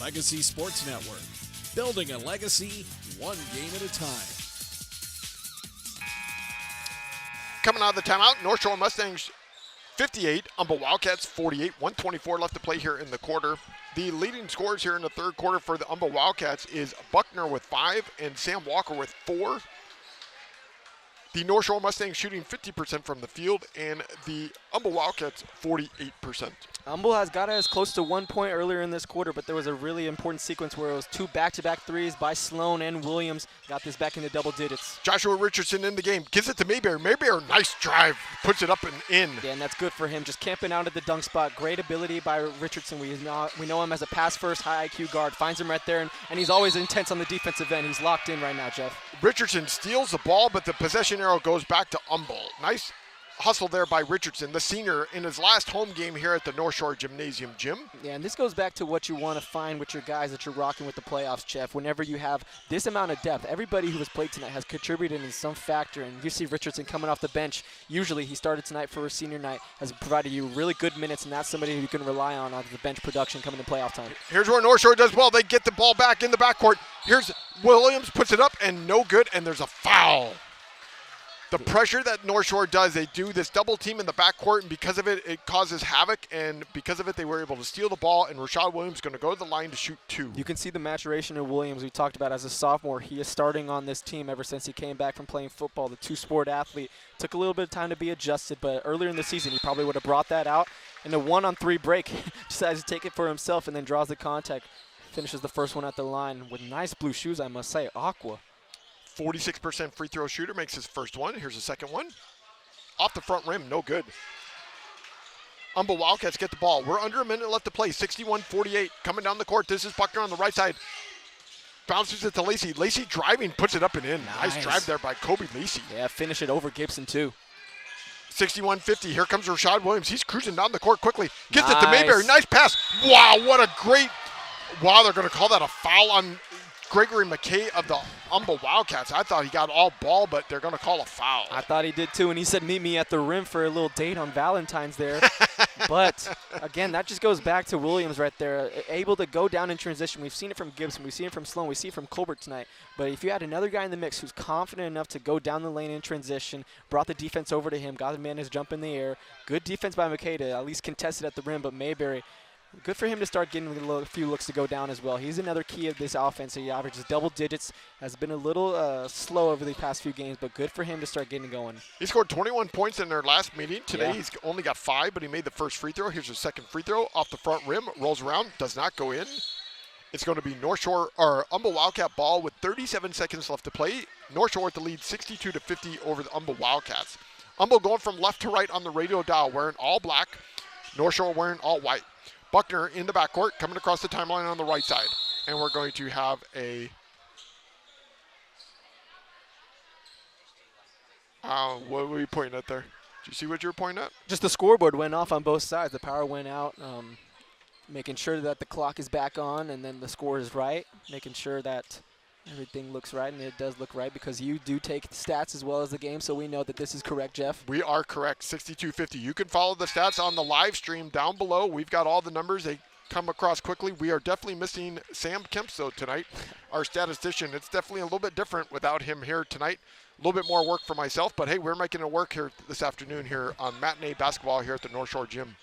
Legacy Sports Network, building a legacy one game at a time. Coming out of the timeout, North Shore Mustangs 58, Humble Wildcats 48, 124 left to play here in the quarter. The leading scorers here in the third quarter for the Humble Wildcats is Buckner with 5 and Sam Walker with 4. The North Shore Mustangs shooting 50% from the field, and the Humble Wildcats 48%. Humble has got as close to 1 point earlier in this quarter, but there was a really important sequence where it was 2 back-to-back threes by Sloan and Williams. Got this back into double digits. Joshua Richardson in the game, gives it to Mayberry. Mayberry, nice drive, puts it up and in. Yeah, and that's good for him, just camping out at the dunk spot. Great ability by Richardson. We know him as a pass-first, high IQ guard. Finds him right there, and he's always intense on the defensive end. He's locked in right now, Jeff. Richardson steals the ball, but the possession arrow goes back to Humble. Nice hustle there by Richardson, the senior, in his last home game here at the North Shore Gymnasium gym. Yeah, and this goes back to what you want to find with your guys that you're rocking with the playoffs, Jeff. Whenever you have this amount of depth, everybody who has played tonight has contributed in some factor, and you see Richardson coming off the bench. Usually he started tonight for a senior night, has provided you really good minutes, and that's somebody who you can rely on the bench production coming in playoff time. Here's where North Shore does well. They get the ball back in the backcourt. Here's Williams, puts it up, and no good, and there's a foul. The pressure that North Shore does, they do this double team in the backcourt, and because of it, it causes havoc, and because of it, they were able to steal the ball, and Rashad Williams is going to go to the line to shoot 2. You can see the maturation of Williams we talked about as a sophomore. He is starting on this team ever since he came back from playing football. The two-sport athlete took a little bit of time to be adjusted, but earlier in the season, he probably would have brought that out. In a 1-on-3 break, decides to take it for himself and then draws the contact. Finishes the first one at the line with nice blue shoes, I must say, aqua. 46% free throw shooter makes his first one. Here's the second one. Off the front rim, no good. Humble Wildcats get the ball. We're under a minute left to play. 61-48. Coming down the court. This is Buckner on the right side. Bounces it to Lacey. Lacey driving, puts it up and in. Nice drive there by Kobe Lacey. Yeah, finish it over Gibson too. 61-50. Here comes Rashad Williams. He's cruising down the court quickly. Gets it to Mayberry. Nice pass. Wow, what a great. Wow, they're going to call that a foul on Gregory McKay of the Humble Wildcats. I thought he got all ball, but they're going to call a foul. I thought he did too, and he said meet me at the rim for a little date on Valentine's there. But, again, that just goes back to Williams right there, able to go down in transition. We've seen it from Gibson. We've seen it from Sloan. We see it from Colbert tonight. But if you had another guy in the mix who's confident enough to go down the lane in transition, brought the defense over to him, got the man his jump in the air, good defense by McKay to at least contest it at the rim, but Mayberry, good for him to start getting a few looks to go down as well. He's another key of this offense. He averages double digits, has been a little slow over the past few games, but good for him to start getting going. He scored 21 points in their last meeting. Today he's only got 5, but he made the first free throw. Here's his second free throw off the front rim, rolls around, does not go in. It's going to be North Shore or Humble Wildcat ball with 37 seconds left to play. North Shore with the lead 62-50 over the Humble Wildcats. Humble going from left to right on the radio dial, wearing all black. North Shore wearing all white. Buckner in the backcourt, coming across the timeline on the right side. And we're going to have a what were you pointing at there? Do you see what you were pointing at? Just the scoreboard went off on both sides. The power went out, making sure that the clock is back on and then the score is right, making sure that everything looks right, and it does look right because you do take stats as well as the game, so we know that this is correct, Jeff. We are correct, 62-50. You can follow the stats on the live stream down below. We've got all the numbers. They come across quickly. We are definitely missing Sam Kemps, though, tonight, our statistician. It's definitely a little bit different without him here tonight. A little bit more work for myself, but, hey, we're making it work here this afternoon here on Matinee Basketball here at the North Shore Gym.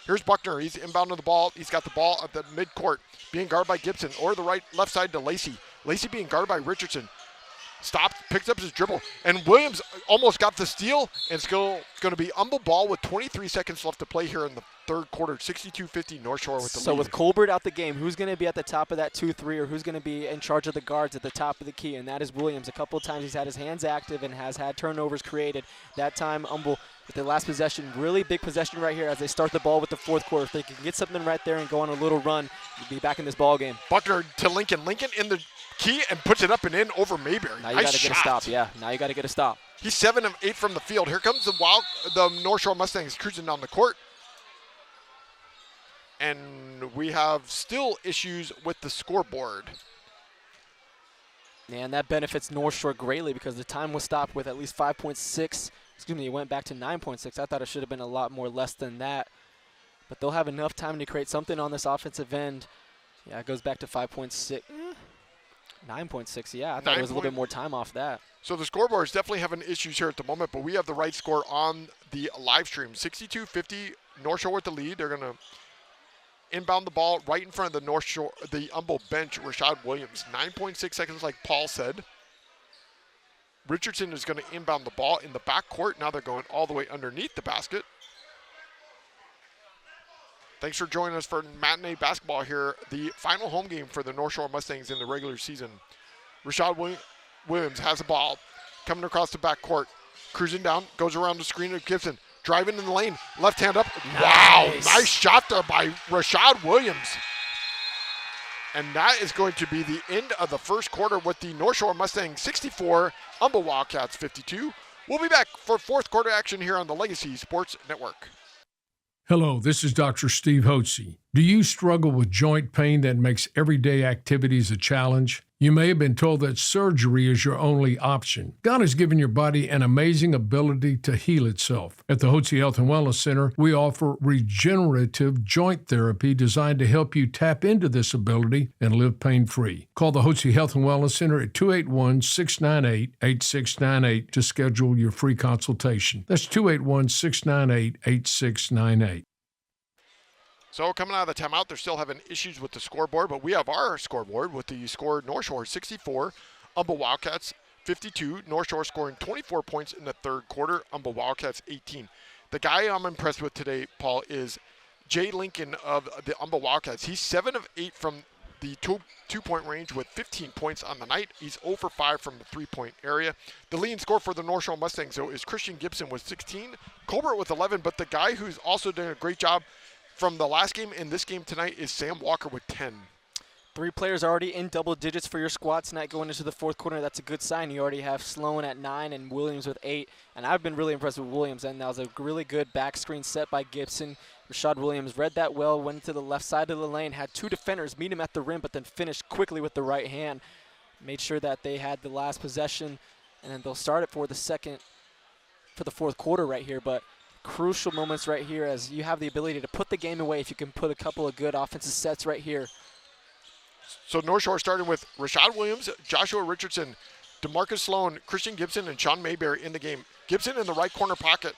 Here's Buckner. He's inbounding the ball. He's got the ball at the midcourt, being guarded by Gibson, or the left side to Lacey. Lacey being guarded by Richardson. Stopped, picks up his dribble, and Williams almost got the steal, and it's going to be Humble ball with 23 seconds left to play here in the third quarter. 62-50 North Shore with the lead. So with Colbert out the game, who's going to be at the top of that 2-3, or who's going to be in charge of the guards at the top of the key? And that is Williams. A couple of times he's had his hands active and has had turnovers created. That time, Humble with the last possession, really big possession right here as they start the ball with the fourth quarter. If they can get something right there and go on a little run, you'll be back in this ball game. Buckner to Lincoln. Lincoln in the key and puts it up and in over Mayberry. Now you got to get a stop. Yeah, now you got to get a stop. He's 7 of 8 from the field. Here comes the North Shore Mustangs cruising down the court. And we have still issues with the scoreboard. And that benefits North Shore greatly because the time was stopped with at least 5.6. Excuse me, it went back to 9.6. I thought it should have been a lot more less than that. But they'll have enough time to create something on this offensive end. Yeah, it goes back to 5.6. 9.6, yeah. I thought it was a little bit more time off that. So the scoreboard is definitely having issues here at the moment, but we have the right score on the live stream. 62-50, North Shore with the lead. They're going to inbound the ball right in front of the North Shore, the Humble bench, Rashad Williams. 9.6 seconds, like Paul said. Richardson is going to inbound the ball in the backcourt. Now they're going all the way underneath the basket. Thanks for joining us for matinee basketball here. The final home game for the North Shore Mustangs in the regular season. Rashad Williams has the ball. Coming across the backcourt. Cruising down. Goes around the screen of Gibson. Driving in the lane. Left hand up. Nice. Wow. Nice shot there by Rashad Williams. And that is going to be the end of the first quarter with the North Shore Mustangs 64, Humble Wildcats 52. We'll be back for fourth quarter action here on the Legacy Sports Network. Hello, this is Dr. Steve Hotze. Do you struggle with joint pain that makes everyday activities a challenge? You may have been told that surgery is your only option. God has given your body an amazing ability to heal itself. At the Hotze Health and Wellness Center, we offer regenerative joint therapy designed to help you tap into this ability and live pain-free. Call the Hotze Health and Wellness Center at 281-698-8698 to schedule your free consultation. That's 281-698-8698. So coming out of the timeout, they're still having issues with the scoreboard, but we have our scoreboard with the score North Shore 64, Humble Wildcats 52. North Shore scoring 24 points in the third quarter, Humble Wildcats 18. The guy I'm impressed with today, Paul, is Jay Lincoln of the Humble Wildcats. He's 7 of 8 from the two-point range with 15 points on the night. He's 0 for 5 from the three-point area. The leading scorer for the North Shore Mustangs, though, is Christian Gibson with 16, Colbert with 11, but the guy who's also doing a great job from the last game and this game tonight is Sam Walker with 10. 3 players already in double digits for your squad tonight going into the fourth quarter. That's a good sign. You already have Sloan at 9 and Williams with 8. And I've been really impressed with Williams. And that was a really good back screen set by Gibson. Rashad Williams read that well, went to the left side of the lane, had 2 defenders meet him at the rim, but then finished quickly with the right hand. Made sure that they had the last possession, and then they'll start it for the fourth quarter right here. But crucial moments right here as you have the ability to put the game away if you can put a couple of good offensive sets right here. So North Shore starting with Rashad Williams, Joshua Richardson, DeMarcus Sloan, Christian Gibson, and Sean Mayberry in the game. Gibson in the right corner pocket.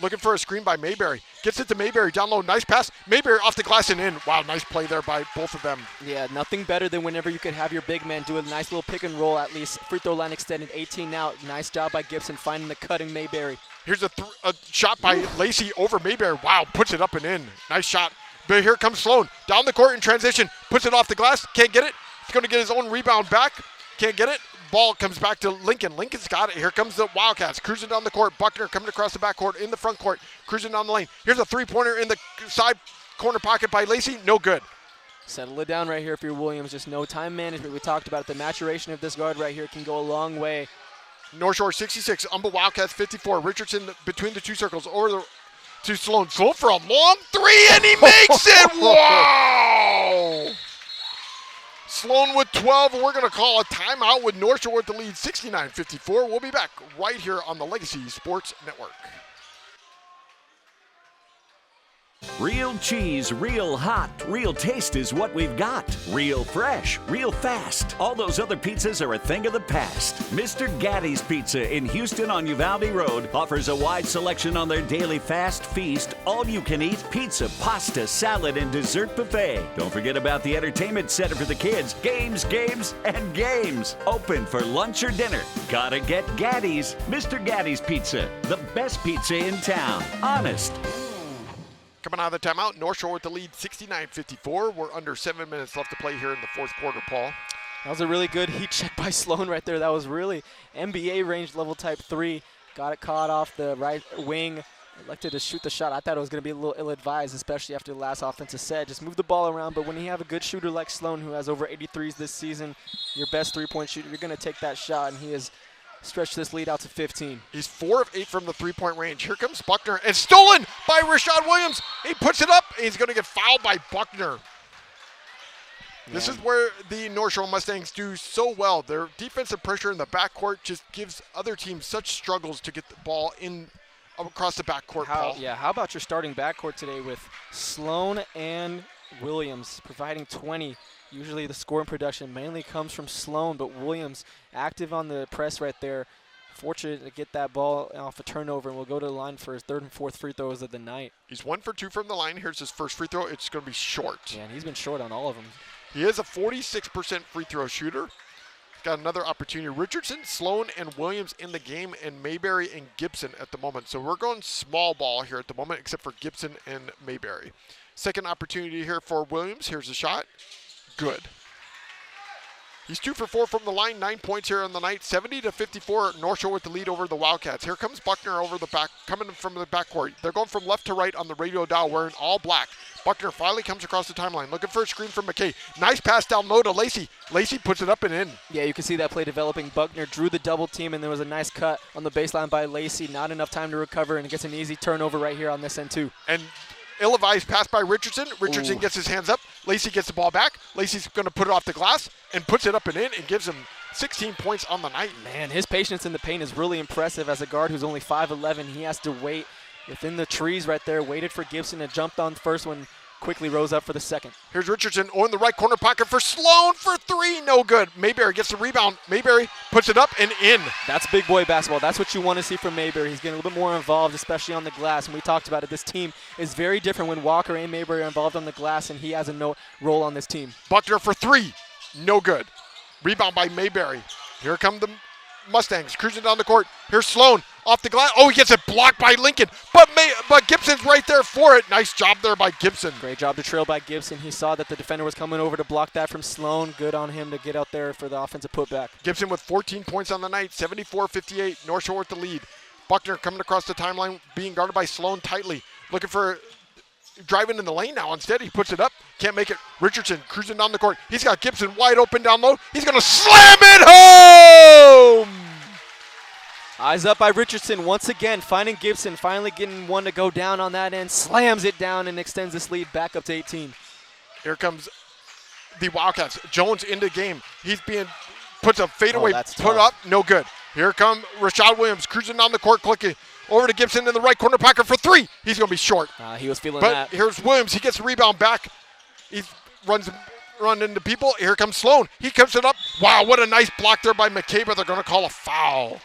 Looking for a screen by Mayberry. Gets it to Mayberry down low. Nice pass. Mayberry off the glass and in. Wow, nice play there by both of them. Yeah, nothing better than whenever you could have your big man do a nice little pick and roll at least. Free throw line extended, 18 now. Nice job by Gibson finding the cutting Mayberry. Here's a shot by Lacey over Mayberry. Wow, puts it up and in. Nice shot. But here comes Sloan. Down the court in transition. Puts it off the glass. Can't get it. He's going to get his own rebound back. Can't get it. Ball comes back to Lincoln. Lincoln's got it. Here comes the Wildcats. Cruising down the court. Buckner coming across the backcourt in the front court. Cruising down the lane. Here's a three-pointer in the side corner pocket by Lacey. No good. Settle it down right here for your Williams. Just no time management. We talked about it. The maturation of this guard right here can go a long way. North Shore 66. Humble Wildcats 54. Richardson between the two circles over to Sloan. Sloan for a long three, and he makes it. Wow! Sloan with 12. We're going to call a timeout with North Shore with the lead 69-54. We'll be back right here on the Legacy Sports Network. Real cheese, real hot, real taste is what we've got. Real fresh, real fast. All those other pizzas are a thing of the past. Mr. Gatti's Pizza in Houston on Uvalde Road offers a wide selection on their daily fast feast, all-you-can-eat pizza, pasta, salad, and dessert buffet. Don't forget about the entertainment center for the kids. Games, games, and games. Open for lunch or dinner. Gotta get Gatti's. Mr. Gatti's Pizza, the best pizza in town. Honest. Coming out of the timeout, North Shore with the lead 69-54. We're under 7 minutes left to play here in the fourth quarter, Paul. That was a really good heat check by Sloan right there. That was really NBA range level type 3. Got it caught off the right wing. Elected to shoot the shot. I thought it was going to be a little ill-advised, especially after the last offensive set. Just move the ball around, but when you have a good shooter like Sloan who has over 83s this season, your best three-point shooter, you're going to take that shot, and he has stretched this lead out to 15. He's 4 of 8 from the three-point range. Here comes Buckner, and stolen by Rashad Williams. He puts it up, and he's going to get fouled by Buckner. Man. This is where the North Shore Mustangs do so well. Their defensive pressure in the backcourt just gives other teams such struggles to get the ball in across the backcourt, Paul. Yeah, how about your starting backcourt today with Sloan and Williams providing 20. Usually the scoring production mainly comes from Sloan, but Williams active on the press right there. Fortunate to get that ball off a turnover, and we'll go to the line for his third and fourth free throws of the night. He's 1 for 2 from the line. Here's his first free throw. It's going to be short. Yeah, and he's been short on all of them. He is a 46% free throw shooter. got another opportunity. Richardson, Sloan, and Williams in the game, and Mayberry and Gibson at the moment. So we're going small ball here at the moment, except for Gibson and Mayberry. Second opportunity here for Williams. Here's the shot. Good. He's 2 for 4 from the line, 9 points here on the night. 70-54, North Shore with the lead over the Wildcats. Here comes Buckner over the back, coming from the backcourt. They're going from left to right on the radio dial, wearing all black. Buckner finally comes across the timeline, looking for a screen from McKay. Nice pass down low to Lacey. Lacey puts it up and in. Yeah, you can see that play developing. Buckner drew the double team, and there was a nice cut on the baseline by Lacey. Not enough time to recover, and gets an easy turnover right here on this end too. And ill-advised pass by Richardson. Richardson gets his hands up. Lacey gets the ball back. Lacey's going to put it off the glass and puts it up and in and gives him 16 points on the night. Man, his patience in the paint is really impressive as a guard who's only 5'11". He has to wait within the trees right there, waited for Gibson and jumped on the first one, quickly rose up for the second. Here's Richardson in the right corner pocket for Sloan for 3. No good. Mayberry gets the rebound. Mayberry puts it up and in. That's big boy basketball. That's what you want to see from Mayberry. He's getting a little bit more involved, especially on the glass. And we talked about it. This team is very different when Walker and Mayberry are involved on the glass, and he has a no role on this team. Buckner for 3. No good. Rebound by Mayberry. Here come the Mustangs cruising down the court. Here's Sloan off the glass. Oh, he gets it blocked by Lincoln, but Gibson's right there for it. Nice job there by Gibson. Great job to trail by Gibson. He saw that the defender was coming over to block that from Sloan. Good on him to get out there for the offensive putback. Gibson with 14 points on the night, 74-58. North Shore with the lead. Buckner coming across the timeline, being guarded by Sloan tightly. Looking for driving in the lane now. Instead, he puts it up. Can't make it. Richardson cruising down the court. He's got Gibson wide open down low. He's going to slam it home! Eyes up by Richardson once again, finding Gibson, finally getting one to go down on that end. Slams it down and extends this lead back up to 18. Here comes the Wildcats. Jones into game. He's puts a fadeaway, put up, no good. Here come Rashad Williams cruising down the court quickly. Over to Gibson in the right corner pocket for 3. He's going to be short. He was feeling that. But here's Williams. He gets the rebound back. He runs into people. Here comes Sloan. He comes it up. Wow, what a nice block there by McKay, but they're going to call a foul.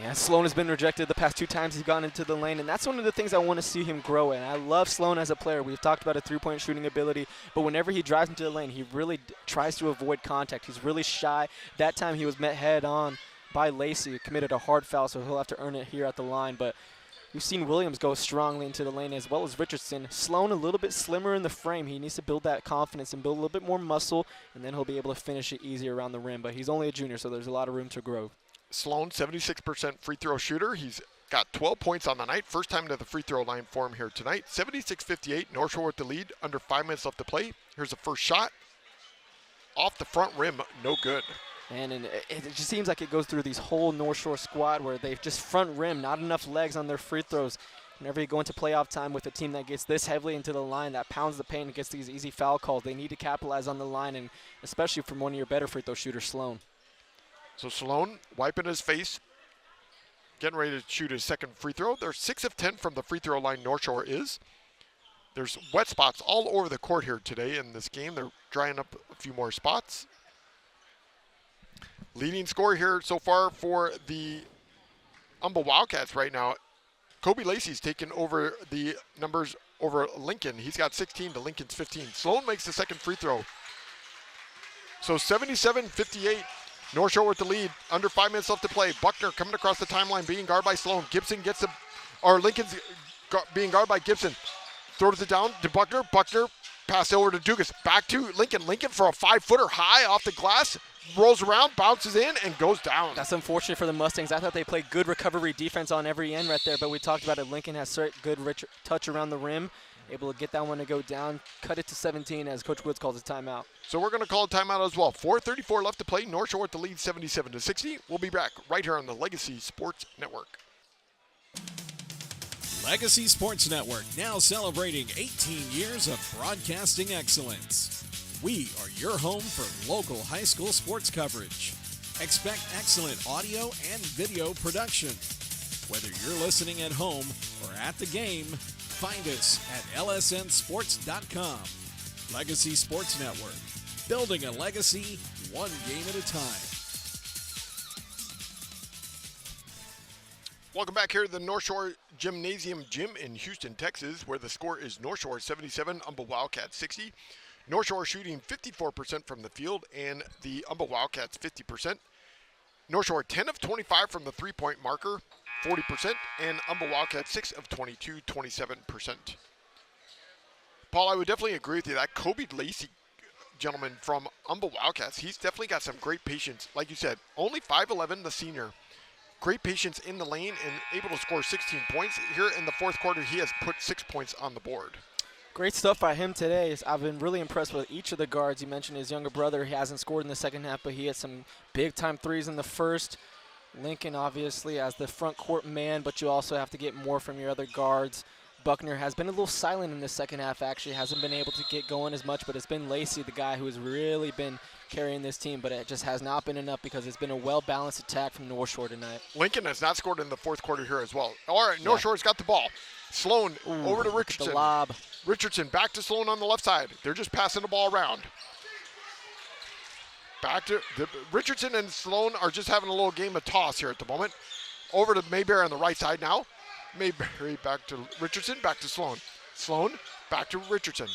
Yeah, Sloan has been rejected the past 2 times he's gone into the lane, and that's one of the things I want to see him grow in. I love Sloan as a player. We've talked about a three-point shooting ability, but whenever he drives into the lane, he really tries to avoid contact. He's really shy. That time he was met head-on by Lacey, committed a hard foul, so he'll have to earn it here at the line. But we've seen Williams go strongly into the lane as well as Richardson. Sloan a little bit slimmer in the frame. He needs to build that confidence and build a little bit more muscle, and then he'll be able to finish it easier around the rim. But he's only a junior, so there's a lot of room to grow. Sloan, 76% free throw shooter. He's got 12 points on the night. First time to the free throw line for him here tonight. 76-58, North Shore with the lead. Under 5 minutes left to play. Here's the first shot. Off the front rim, no good. And it just seems like it goes through these whole North Shore squad where they've just front rim, not enough legs on their free throws. Whenever you go into playoff time with a team that gets this heavily into the line, that pounds the paint and gets these easy foul calls, they need to capitalize on the line, and especially from one of your better free throw shooters, Sloan. So Sloan wiping his face, getting ready to shoot his second free throw. They're 6 of 10 from the free throw line, North Shore is. There's wet spots all over the court here today in this game. They're drying up a few more spots. Leading scorer here so far for the Humble Wildcats right now. Kobe Lacey's taken over the numbers over Lincoln. He's got 16 to Lincoln's 15. Sloan makes the second free throw. So 77-58. North Shore with the lead. Under 5 minutes left to play. Buckner coming across the timeline, being guarded by Sloan. Gibson gets Lincoln's being guarded by Gibson. Throws it down to Buckner. Buckner pass over to Dugas. Back to Lincoln. Lincoln for a 5-footer high off the glass. Rolls around, bounces in, and goes down. That's unfortunate for the Mustangs. I thought they played good recovery defense on every end right there, but we talked about it. Lincoln has good touch around the rim. Able to get that one to go down, cut it to 17 as Coach Woods calls a timeout. So we're going to call a timeout as well. 4:34 left to play. North Shore with the lead 77-60. We'll be back right here on the Legacy Sports Network. Legacy Sports Network, now celebrating 18 years of broadcasting excellence. We are your home for local high school sports coverage. Expect excellent audio and video production. Whether you're listening at home or at the game, find us at lsnsports.com. Legacy Sports Network, building a legacy one game at a time. Welcome back here to the North Shore Gymnasium Gym in Houston, Texas, where the score is North Shore 77, Humble Wildcats 60. North Shore shooting 54% from the field, and the Humble Wildcats 50%. North Shore 10 of 25 from the three-point marker, 40%, and Humble Wildcats 6 of 22, 27%. Paul, I would definitely agree with you. That Kobe Lacey gentleman from Humble Wildcats, he's definitely got some great patience. Like you said, only 5'11", the senior. Great patience in the lane and able to score 16 points. Here in the fourth quarter, he has put 6 points on the board. Great stuff by him today. I've been really impressed with each of the guards. You mentioned his younger brother. He hasn't scored in the second half, but he had some big-time threes in the first. Lincoln, obviously, as the front court man, but you also have to get more from your other guards. Buckner has been a little silent in the second half, actually. Hasn't been able to get going as much, but it's been Lacey, the guy who has really been carrying this team, but it just has not been enough because it's been a well-balanced attack from North Shore tonight. Lincoln has not scored in the fourth quarter here as well. All right, North Shore's got the ball. Sloan over to Richardson. The lob. Richardson back to Sloan on the left side. They're just passing the ball around. Back to Richardson and Sloan are just having a little game of toss here at the moment. Over to Mayberry on the right side now. Mayberry back to Richardson, back to Sloan. Sloan back to Richardson.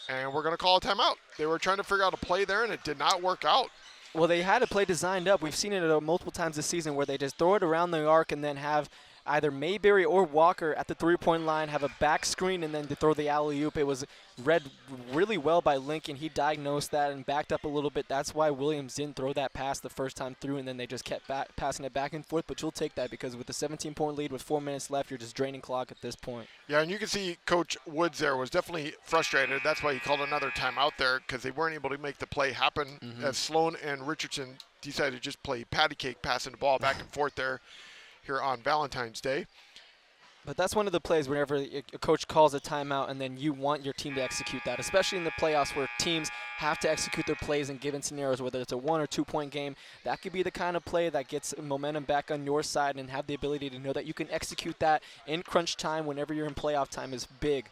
And we're going to call a timeout. They were trying to figure out a play there, and it did not work out. Well, they had a play designed up. We've seen it multiple times this season where they just throw it around the arc and then have either Mayberry or Walker at the three-point line, have a back screen, and then to throw the alley-oop. It was read really well by Lincoln. He diagnosed that and backed up a little bit. That's why Williams didn't throw that pass the first time through, and then they just kept passing it back and forth. But you'll take that because with the 17-point lead with 4 minutes left, you're just draining clock at this point. Yeah, and you can see Coach Woods there was definitely frustrated. That's why he called another timeout there because they weren't able to make the play happen as Sloan and Richardson decided to just play patty cake, passing the ball back and forth there here on Valentine's Day. But that's one of the plays whenever a coach calls a timeout and then you want your team to execute that, especially in the playoffs where teams have to execute their plays in given scenarios, whether it's a 1 or 2 point game. That could be the kind of play that gets momentum back on your side and have the ability to know that you can execute that in crunch time whenever you're in playoff time is big.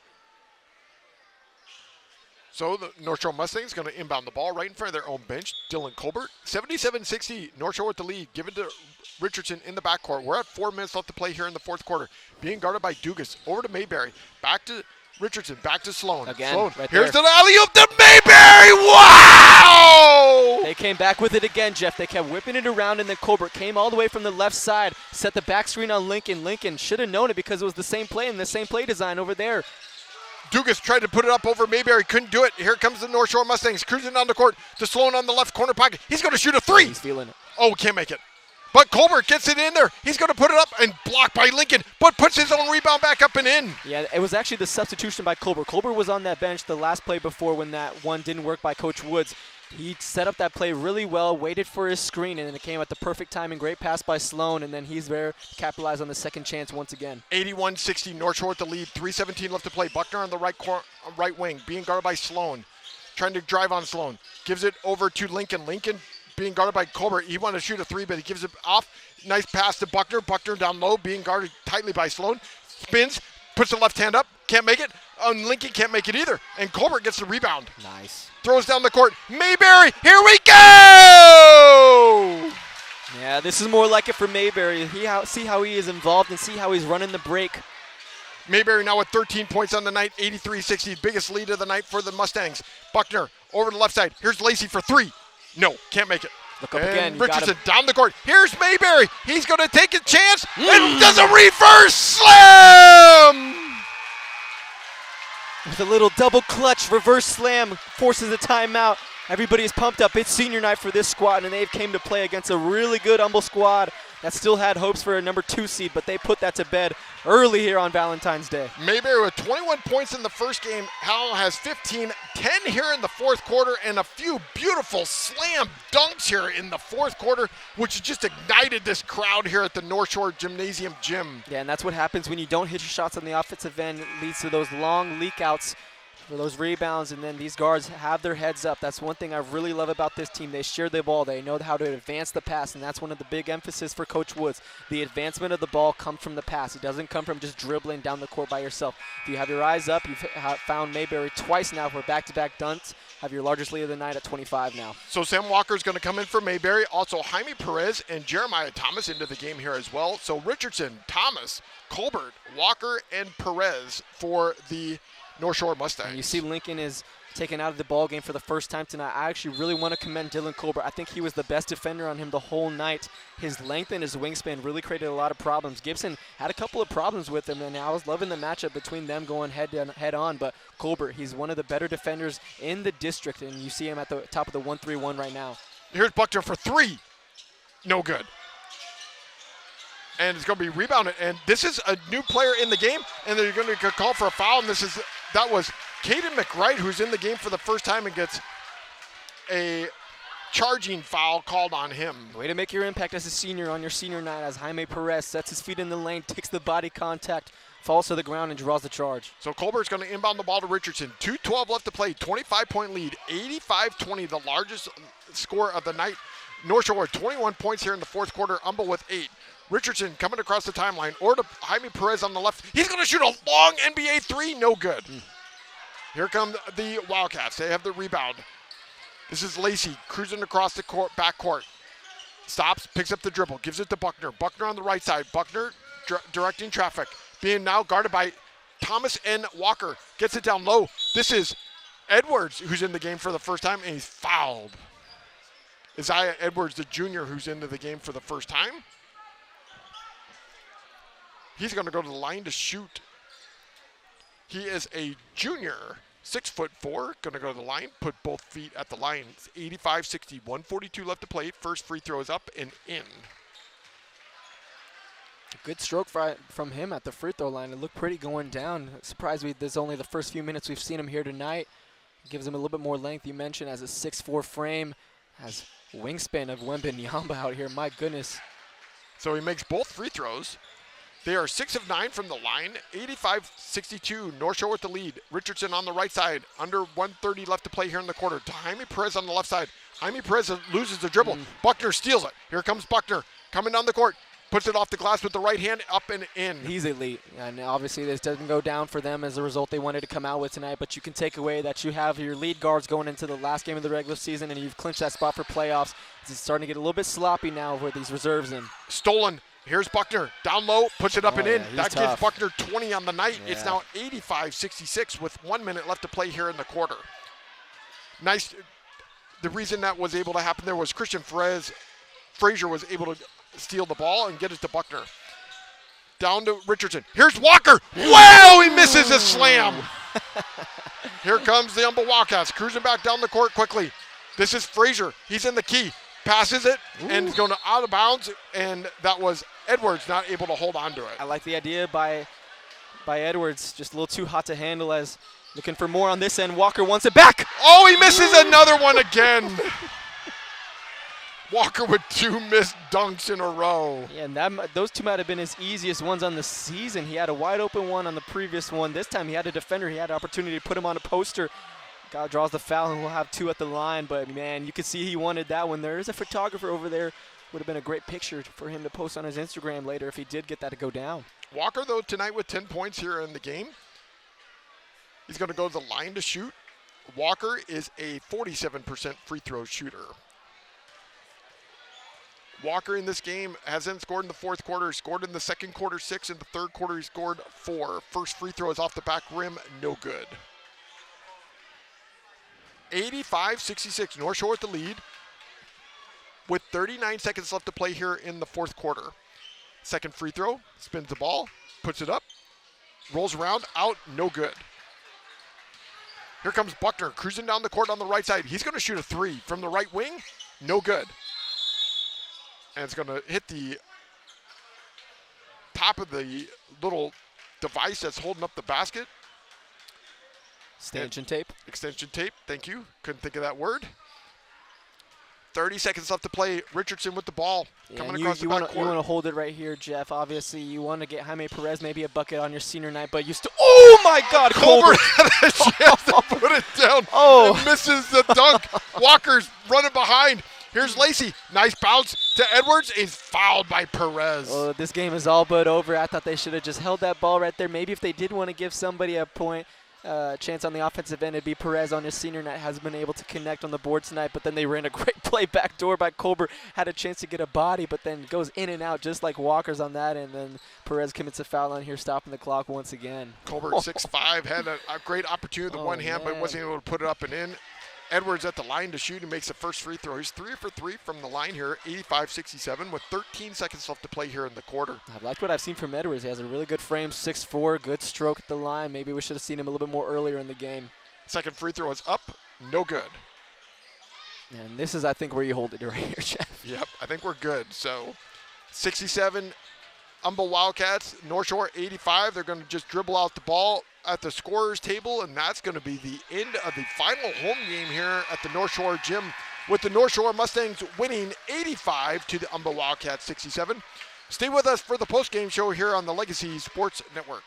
So the North Shore Mustangs going to inbound the ball right in front of their own bench. Dylan Colbert, 77-60, North Shore with the lead. Give it to Richardson in the backcourt. We're at 4 minutes left to play here in the fourth quarter. Being guarded by Dugas. Over to Mayberry. Back to Richardson. Back to Sloan. Again, Sloan. right Here's there. the alley-oop to Mayberry. Wow! They came back with it again, Jeff. They kept whipping it around, and then Colbert came all the way from the left side, set the back screen on Lincoln. Lincoln should have known it because it was the same play and the same play design over there. Dugas tried to put it up over Mayberry, couldn't do it. Here comes the North Shore Mustangs cruising down the court to Sloan on the left corner pocket. He's going to shoot a three. He's feeling it. Oh, can't make it. But Colbert gets it in there. He's going to put it up and blocked by Lincoln, but puts his own rebound back up and in. Yeah, it was actually the substitution by Colbert. Colbert was on that bench the last play before when that one didn't work by Coach Woods. He set up that play really well, waited for his screen, and then it came at the perfect timing. Great pass by Sloan, and then he's there to capitalize on the second chance once again. 81-60, North Shore with the lead. 3:17 left to play. Buckner on the right wing, being guarded by Sloan. Trying to drive on Sloan. Gives it over to Lincoln. Lincoln being guarded by Colbert. He wanted to shoot a three, but he gives it off. Nice pass to Buckner. Buckner down low, being guarded tightly by Sloan. Spins, puts the left hand up. Can't make it. Lincoln can't make it either. And Colbert gets the rebound. Nice. Throws down the court. Mayberry, here we go! Yeah, this is more like it for Mayberry. See how he is involved and see how he's running the break. Mayberry now with 13 points on the night, 83-60, biggest lead of the night for the Mustangs. Buckner over to the left side. Here's Lacey for three. No, can't make it. Look up and again. Richardson down the court. Here's Mayberry. He's going to take a chance and does a reverse slam! With a little double clutch reverse slam, forces a timeout. Everybody is pumped up. It's senior night for this squad, and they've came to play against a really good Humble squad that still had hopes for a number 2 seed, but they put that to bed early here on Valentine's Day. Mayberry with 21 points in the first game. Howell has 15, 10 here in the fourth quarter, and a few beautiful slam dunks here in the fourth quarter, which just ignited this crowd here at the North Shore Gymnasium gym. Yeah, and that's what happens when you don't hit your shots on the offensive end. It leads to those long leak outs for those rebounds, and then these guards have their heads up. That's one thing I really love about this team. They share the ball. They know how to advance the pass, and that's one of the big emphasis for Coach Woods. The advancement of the ball comes from the pass. It doesn't come from just dribbling down the court by yourself. If you have your eyes up, you've found Mayberry twice now for back-to-back dunks. Have your largest lead of the night at 25 now. So Sam Walker is going to come in for Mayberry. Also Jaime Perez and Jeremiah Thomas into the game here as well. So Richardson, Thomas, Colbert, Walker, and Perez for the North Shore Mustangs. And you see Lincoln is taken out of the ball game for the first time tonight. I actually really want to commend Dylan Colbert. I think he was the best defender on him the whole night. His length and his wingspan really created a lot of problems. Gibson had a couple of problems with him, and I was loving the matchup between them going head on. But Colbert, he's one of the better defenders in the district, and you see him at the top of the 1-3-1 right now. Here's Buckner for three. No good. And it's going to be rebounded. And this is a new player in the game, and they're going to call for a foul. And that was Caden McWright, who's in the game for the first time and gets a charging foul called on him. Way to make your impact as a senior on your senior night as Jaime Perez sets his feet in the lane, takes the body contact, falls to the ground, and draws the charge. So Colbert's going to inbound the ball to Richardson. 2:12 left to play, 25-point lead, 85-20, the largest score of the night. North Shore 21 points here in the fourth quarter, Humble with 8. Richardson coming across the timeline, or to Jaime Perez on the left. He's going to shoot a long NBA three, no good. Here come the Wildcats. They have the rebound. This is Lacey cruising across the backcourt. Stops, picks up the dribble, gives it to Buckner. Buckner on the right side. Buckner directing traffic. Being now guarded by Thomas N. Walker. Gets it down low. This is Edwards, who's in the game for the first time, and he's fouled. Isaiah Edwards, the junior, who's into the game for the first time. He's going to go to the line to shoot. He is a junior, 6'4", going to go to the line, put both feet at the line. It's 85-60, 1:42 left to play. First free throw is up and in. Good stroke from him at the free throw line. It looked pretty going down. Surprised there's only the first few minutes we've seen him here tonight. Gives him a little bit more length. You mentioned as a 6'4" frame, has wingspan of Wembanyama out here. My goodness. So he makes both free throws. They are 6 of 9 from the line, 85-62. North Shore with the lead. Richardson on the right side, under 1:30 left to play here in the quarter. To Jaime Perez on the left side. Jaime Perez loses the dribble. Buckner steals it. Here comes Buckner coming down the court. Puts it off the glass with the right hand, up and in. He's elite, and obviously this doesn't go down for them as a result they wanted to come out with tonight, but you can take away that you have your lead guards going into the last game of the regular season, and you've clinched that spot for playoffs. It's starting to get a little bit sloppy now with these reserves in. Stolen. Here's Buckner. Down low, puts it up and in. Yeah, that tough. gives Buckner 20 on the night. Yeah. It's now 85-66 with 1 minute left to play here in the quarter. Nice. The reason that was able to happen there was Christian Frazier was able to steal the ball and get it to Buckner. Down to Richardson. Here's Walker. Wow, he misses a slam. Here comes the Humble Wildcats, cruising back down the court quickly. This is Frazier. He's in the key. Passes it, and he's going out of bounds, and that was Edwards not able to hold on to it. I like the idea by Edwards, just a little too hot to handle as looking for more on this end. Walker wants it back. Oh, he misses another one again. Walker with 2 missed dunks in a row. Yeah, and those two might have been his easiest ones on the season. He had a wide open one on the previous one. This time he had a defender. He had an opportunity to put him on a poster. Guy draws the foul, and we'll have 2 at the line. But, man, you could see he wanted that one. There is a photographer over there. Would have been a great picture for him to post on his Instagram later if he did get that to go down. Walker, though, tonight with 10 points here in the game. He's going to go to the line to shoot. Walker is a 47% free throw shooter. Walker in this game hasn't scored in the fourth quarter. He scored in the second quarter 6. In the third quarter, he scored 4. First free throw is off the back rim. No good. 85-66. North Shore with the lead with 39 seconds left to play here in the fourth quarter. Second free throw. Spins the ball. Puts it up. Rolls around. Out. No good. Here comes Buckner cruising down the court on the right side. He's going to shoot a 3 from the right wing. No good. And it's going to hit the top of the little device that's holding up the basket. Extension tape. Extension tape, thank you. Couldn't think of that word. 30 seconds left to play. Richardson with the ball. Coming across the backcourt. You want to hold it right here, Jeff. Obviously, you want to get Jaime Perez maybe a bucket on your senior night, but you still. Oh, my God, Colbert. Colbert had a chance to put it down. Oh. And misses the dunk. Walker's running behind. Here's Lacey. Nice bounce to Edwards. He's fouled by Perez. Oh, this game is all but over. I thought they should have just held that ball right there. Maybe if they did want to give somebody a point, chance on the offensive end. It'd be Perez on his senior night, hasn't been able to connect on the board tonight, but then they ran a great play back door by Colbert, had a chance to get a body, but then goes in and out just like Walker's on that, and then Perez commits a foul on here, stopping the clock once again. Colbert, 6'5", had a great opportunity with the one hand, but wasn't able to put it up and in. Edwards at the line to shoot and makes the first free throw. He's 3 for 3 from the line here, 85-67, with 13 seconds left to play here in the quarter. I like what I've seen from Edwards. He has a really good frame, 6'4", good stroke at the line. Maybe we should have seen him a little bit more earlier in the game. Second free throw is up, no good. And this is, I think, where you hold it right here, Jeff. Yep, I think we're good. So 67, Humble Wildcats, North Shore 85. They're going to just dribble out the ball at the scorer's table, and that's going to be the end of the final home game here at the North Shore Gym, with the North Shore Mustangs winning 85 to the Humble Wildcats 67. Stay with us for the post-game show here on the Legacy Sports Network.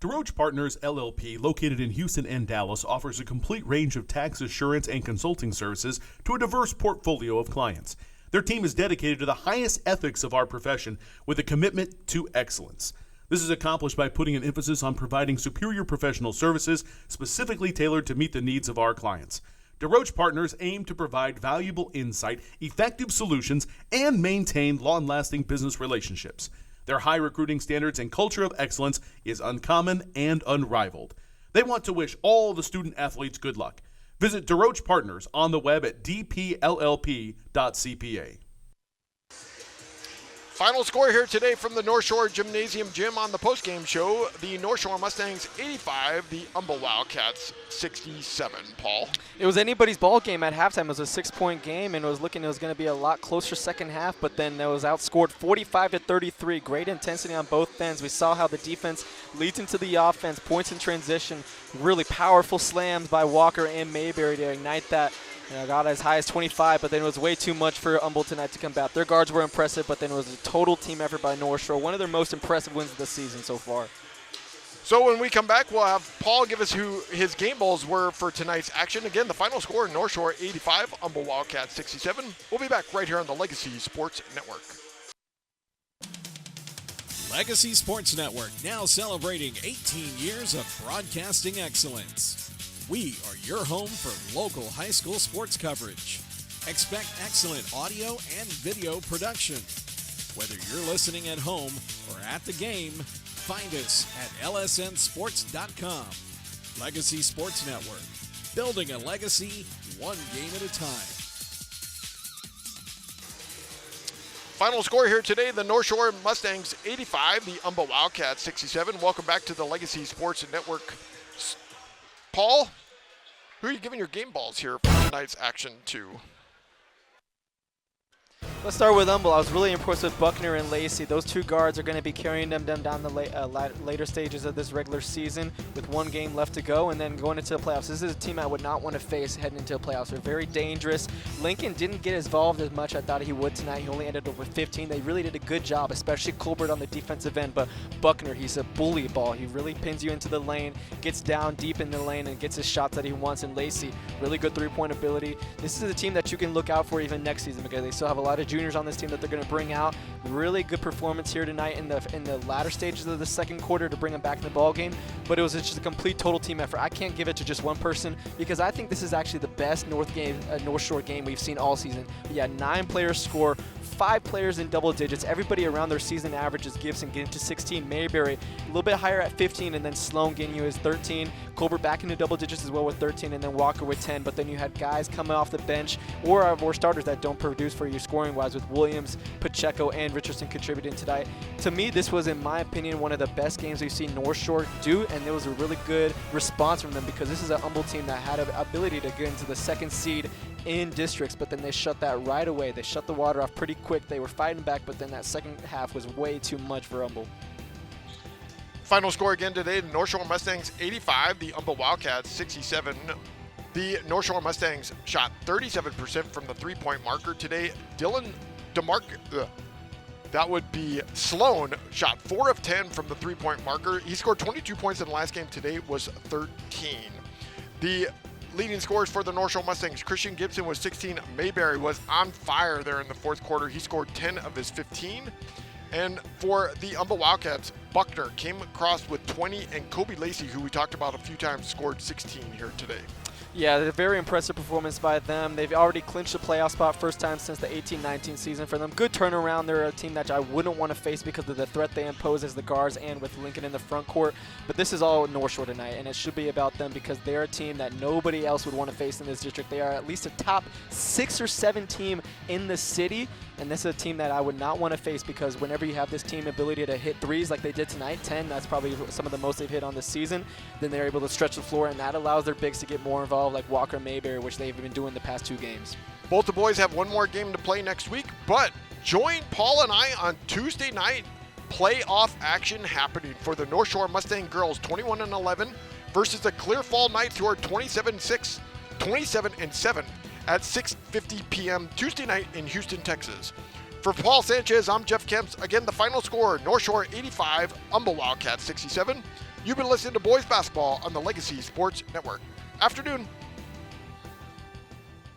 DeRoche Partners LLP, located in Houston and Dallas, offers a complete range of tax assurance and consulting services to a diverse portfolio of clients. Their team is dedicated to the highest ethics of our profession with a commitment to excellence. This is accomplished by putting an emphasis on providing superior professional services specifically tailored to meet the needs of our clients. DeRoche Partners aim to provide valuable insight, effective solutions, and maintain long-lasting business relationships. Their high recruiting standards and culture of excellence is uncommon and unrivaled. They want to wish all the student athletes good luck. Visit DeRoche Partners on the web at dpllp.cpa. Final score here today from the North Shore Gymnasium Gym on the postgame show. The North Shore Mustangs 85, the Humble Wildcats 67. Paul? It was anybody's ball game at halftime. It was a 6-point game, and it was going to be a lot closer second half, but then it was outscored 45-33. Great intensity on both ends. We saw how the defense leads into the offense, points in transition, really powerful slams by Walker and Mayberry to ignite that. Got as high as 25, but then it was way too much for Humble tonight to combat. Their guards were impressive, but then it was a total team effort by North Shore. One of their most impressive wins of the season so far. So when we come back, we'll have Paul give us who his game balls were for tonight's action. Again, the final score, North Shore 85, Humble Wildcats 67. We'll be back right here on the Legacy Sports Network. Legacy Sports Network, now celebrating 18 years of broadcasting excellence. We are your home for local high school sports coverage. Expect excellent audio and video production. Whether you're listening at home or at the game, find us at lsnsports.com. Legacy Sports Network, building a legacy one game at a time. Final score here today, the North Shore Mustangs 85, the Humble Wildcats 67. Welcome back to the Legacy Sports Network. Paul, who are you giving your game balls here for tonight's action to? Let's start with Humble. I was really impressed with Buckner and Lacey. Those two guards are going to be carrying them down the later stages of this regular season with one game left to go and then going into the playoffs. This is a team I would not want to face heading into the playoffs. They're very dangerous. Lincoln didn't get involved as much I thought he would tonight. He only ended up with 15. They really did a good job, especially Colbert on the defensive end. But Buckner, he's a bully ball. He really pins you into the lane, gets down deep in the lane, and gets his shots that he wants. And Lacey, really good three-point ability. This is a team that you can look out for even next season because they still have a lot of juniors on this team that they're going to bring out. Really good performance here tonight in the latter stages of the second quarter to bring them back in the ball game. But it was just a complete total team effort. I can't give it to just one person because I think this is actually the best North Shore game we've seen all season. We had 9 players score, 5 players in double digits. Everybody around their season averages. Gibson getting to 16, Mayberry a little bit higher at 15, and then Sloan getting you his 13. Colbert back into double digits as well with 13, and then Walker with 10. But then you had guys coming off the bench or starters that don't produce for you scoring-wise with Williams, Pacheco, and Richardson contributing tonight. To me, this was, in my opinion, one of the best games we've seen North Shore do, and it was a really good response from them because this is an Humble team that had an ability to get into the second seed in districts, but then they shut that right away. They shut the water off pretty quick. They were fighting back, but then that second half was way too much for Humble. Final score again today, the North Shore Mustangs 85, the Humble Wildcats 67. The North Shore Mustangs shot 37% from the three-point marker today. That would be Sloan, shot 4 of 10 from the three-point marker. He scored 22 points in the last game. Today was 13. The leading scorers for the North Shore Mustangs, Christian Gibson was 16. Mayberry was on fire there in the fourth quarter. He scored 10 of his 15. And for the Humble Wildcats, Buckner came across with 20, and Kobe Lacey, who we talked about a few times, scored 16 here today. Yeah, a very impressive performance by them. They've already clinched a playoff spot, first time since the 18-19 season for them. Good turnaround. They're a team that I wouldn't want to face because of the threat they impose as the guards and with Lincoln in the front court. But this is all North Shore tonight, and it should be about them because they're a team that nobody else would want to face in this district. They are at least a top 6 or 7 team in the city, and this is a team that I would not want to face because whenever you have this team ability to hit threes like they did tonight, 10, that's probably some of the most they've hit on this season, then they're able to stretch the floor, and that allows their bigs to get more involved, like Walker Mayberry, which they've been doing the past 2 games. Both the boys have one more game to play next week, but join Paul and I on Tuesday night. Playoff action happening for the North Shore Mustang girls, 21-11 versus the Clear Fall Knights, who are 27-7 at 6:50 p.m. Tuesday night in Houston, Texas. For Paul Sanchez, I'm Jeff Kemps. Again, the final score, North Shore 85, Humble Wildcats 67. You've been listening to Boys Basketball on the Legacy Sports Network. Afternoon.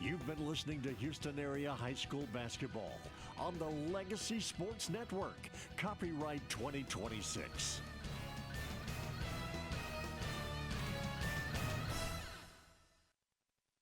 You've been listening to Houston Area High School Basketball on the Legacy Sports Network. Copyright 2026.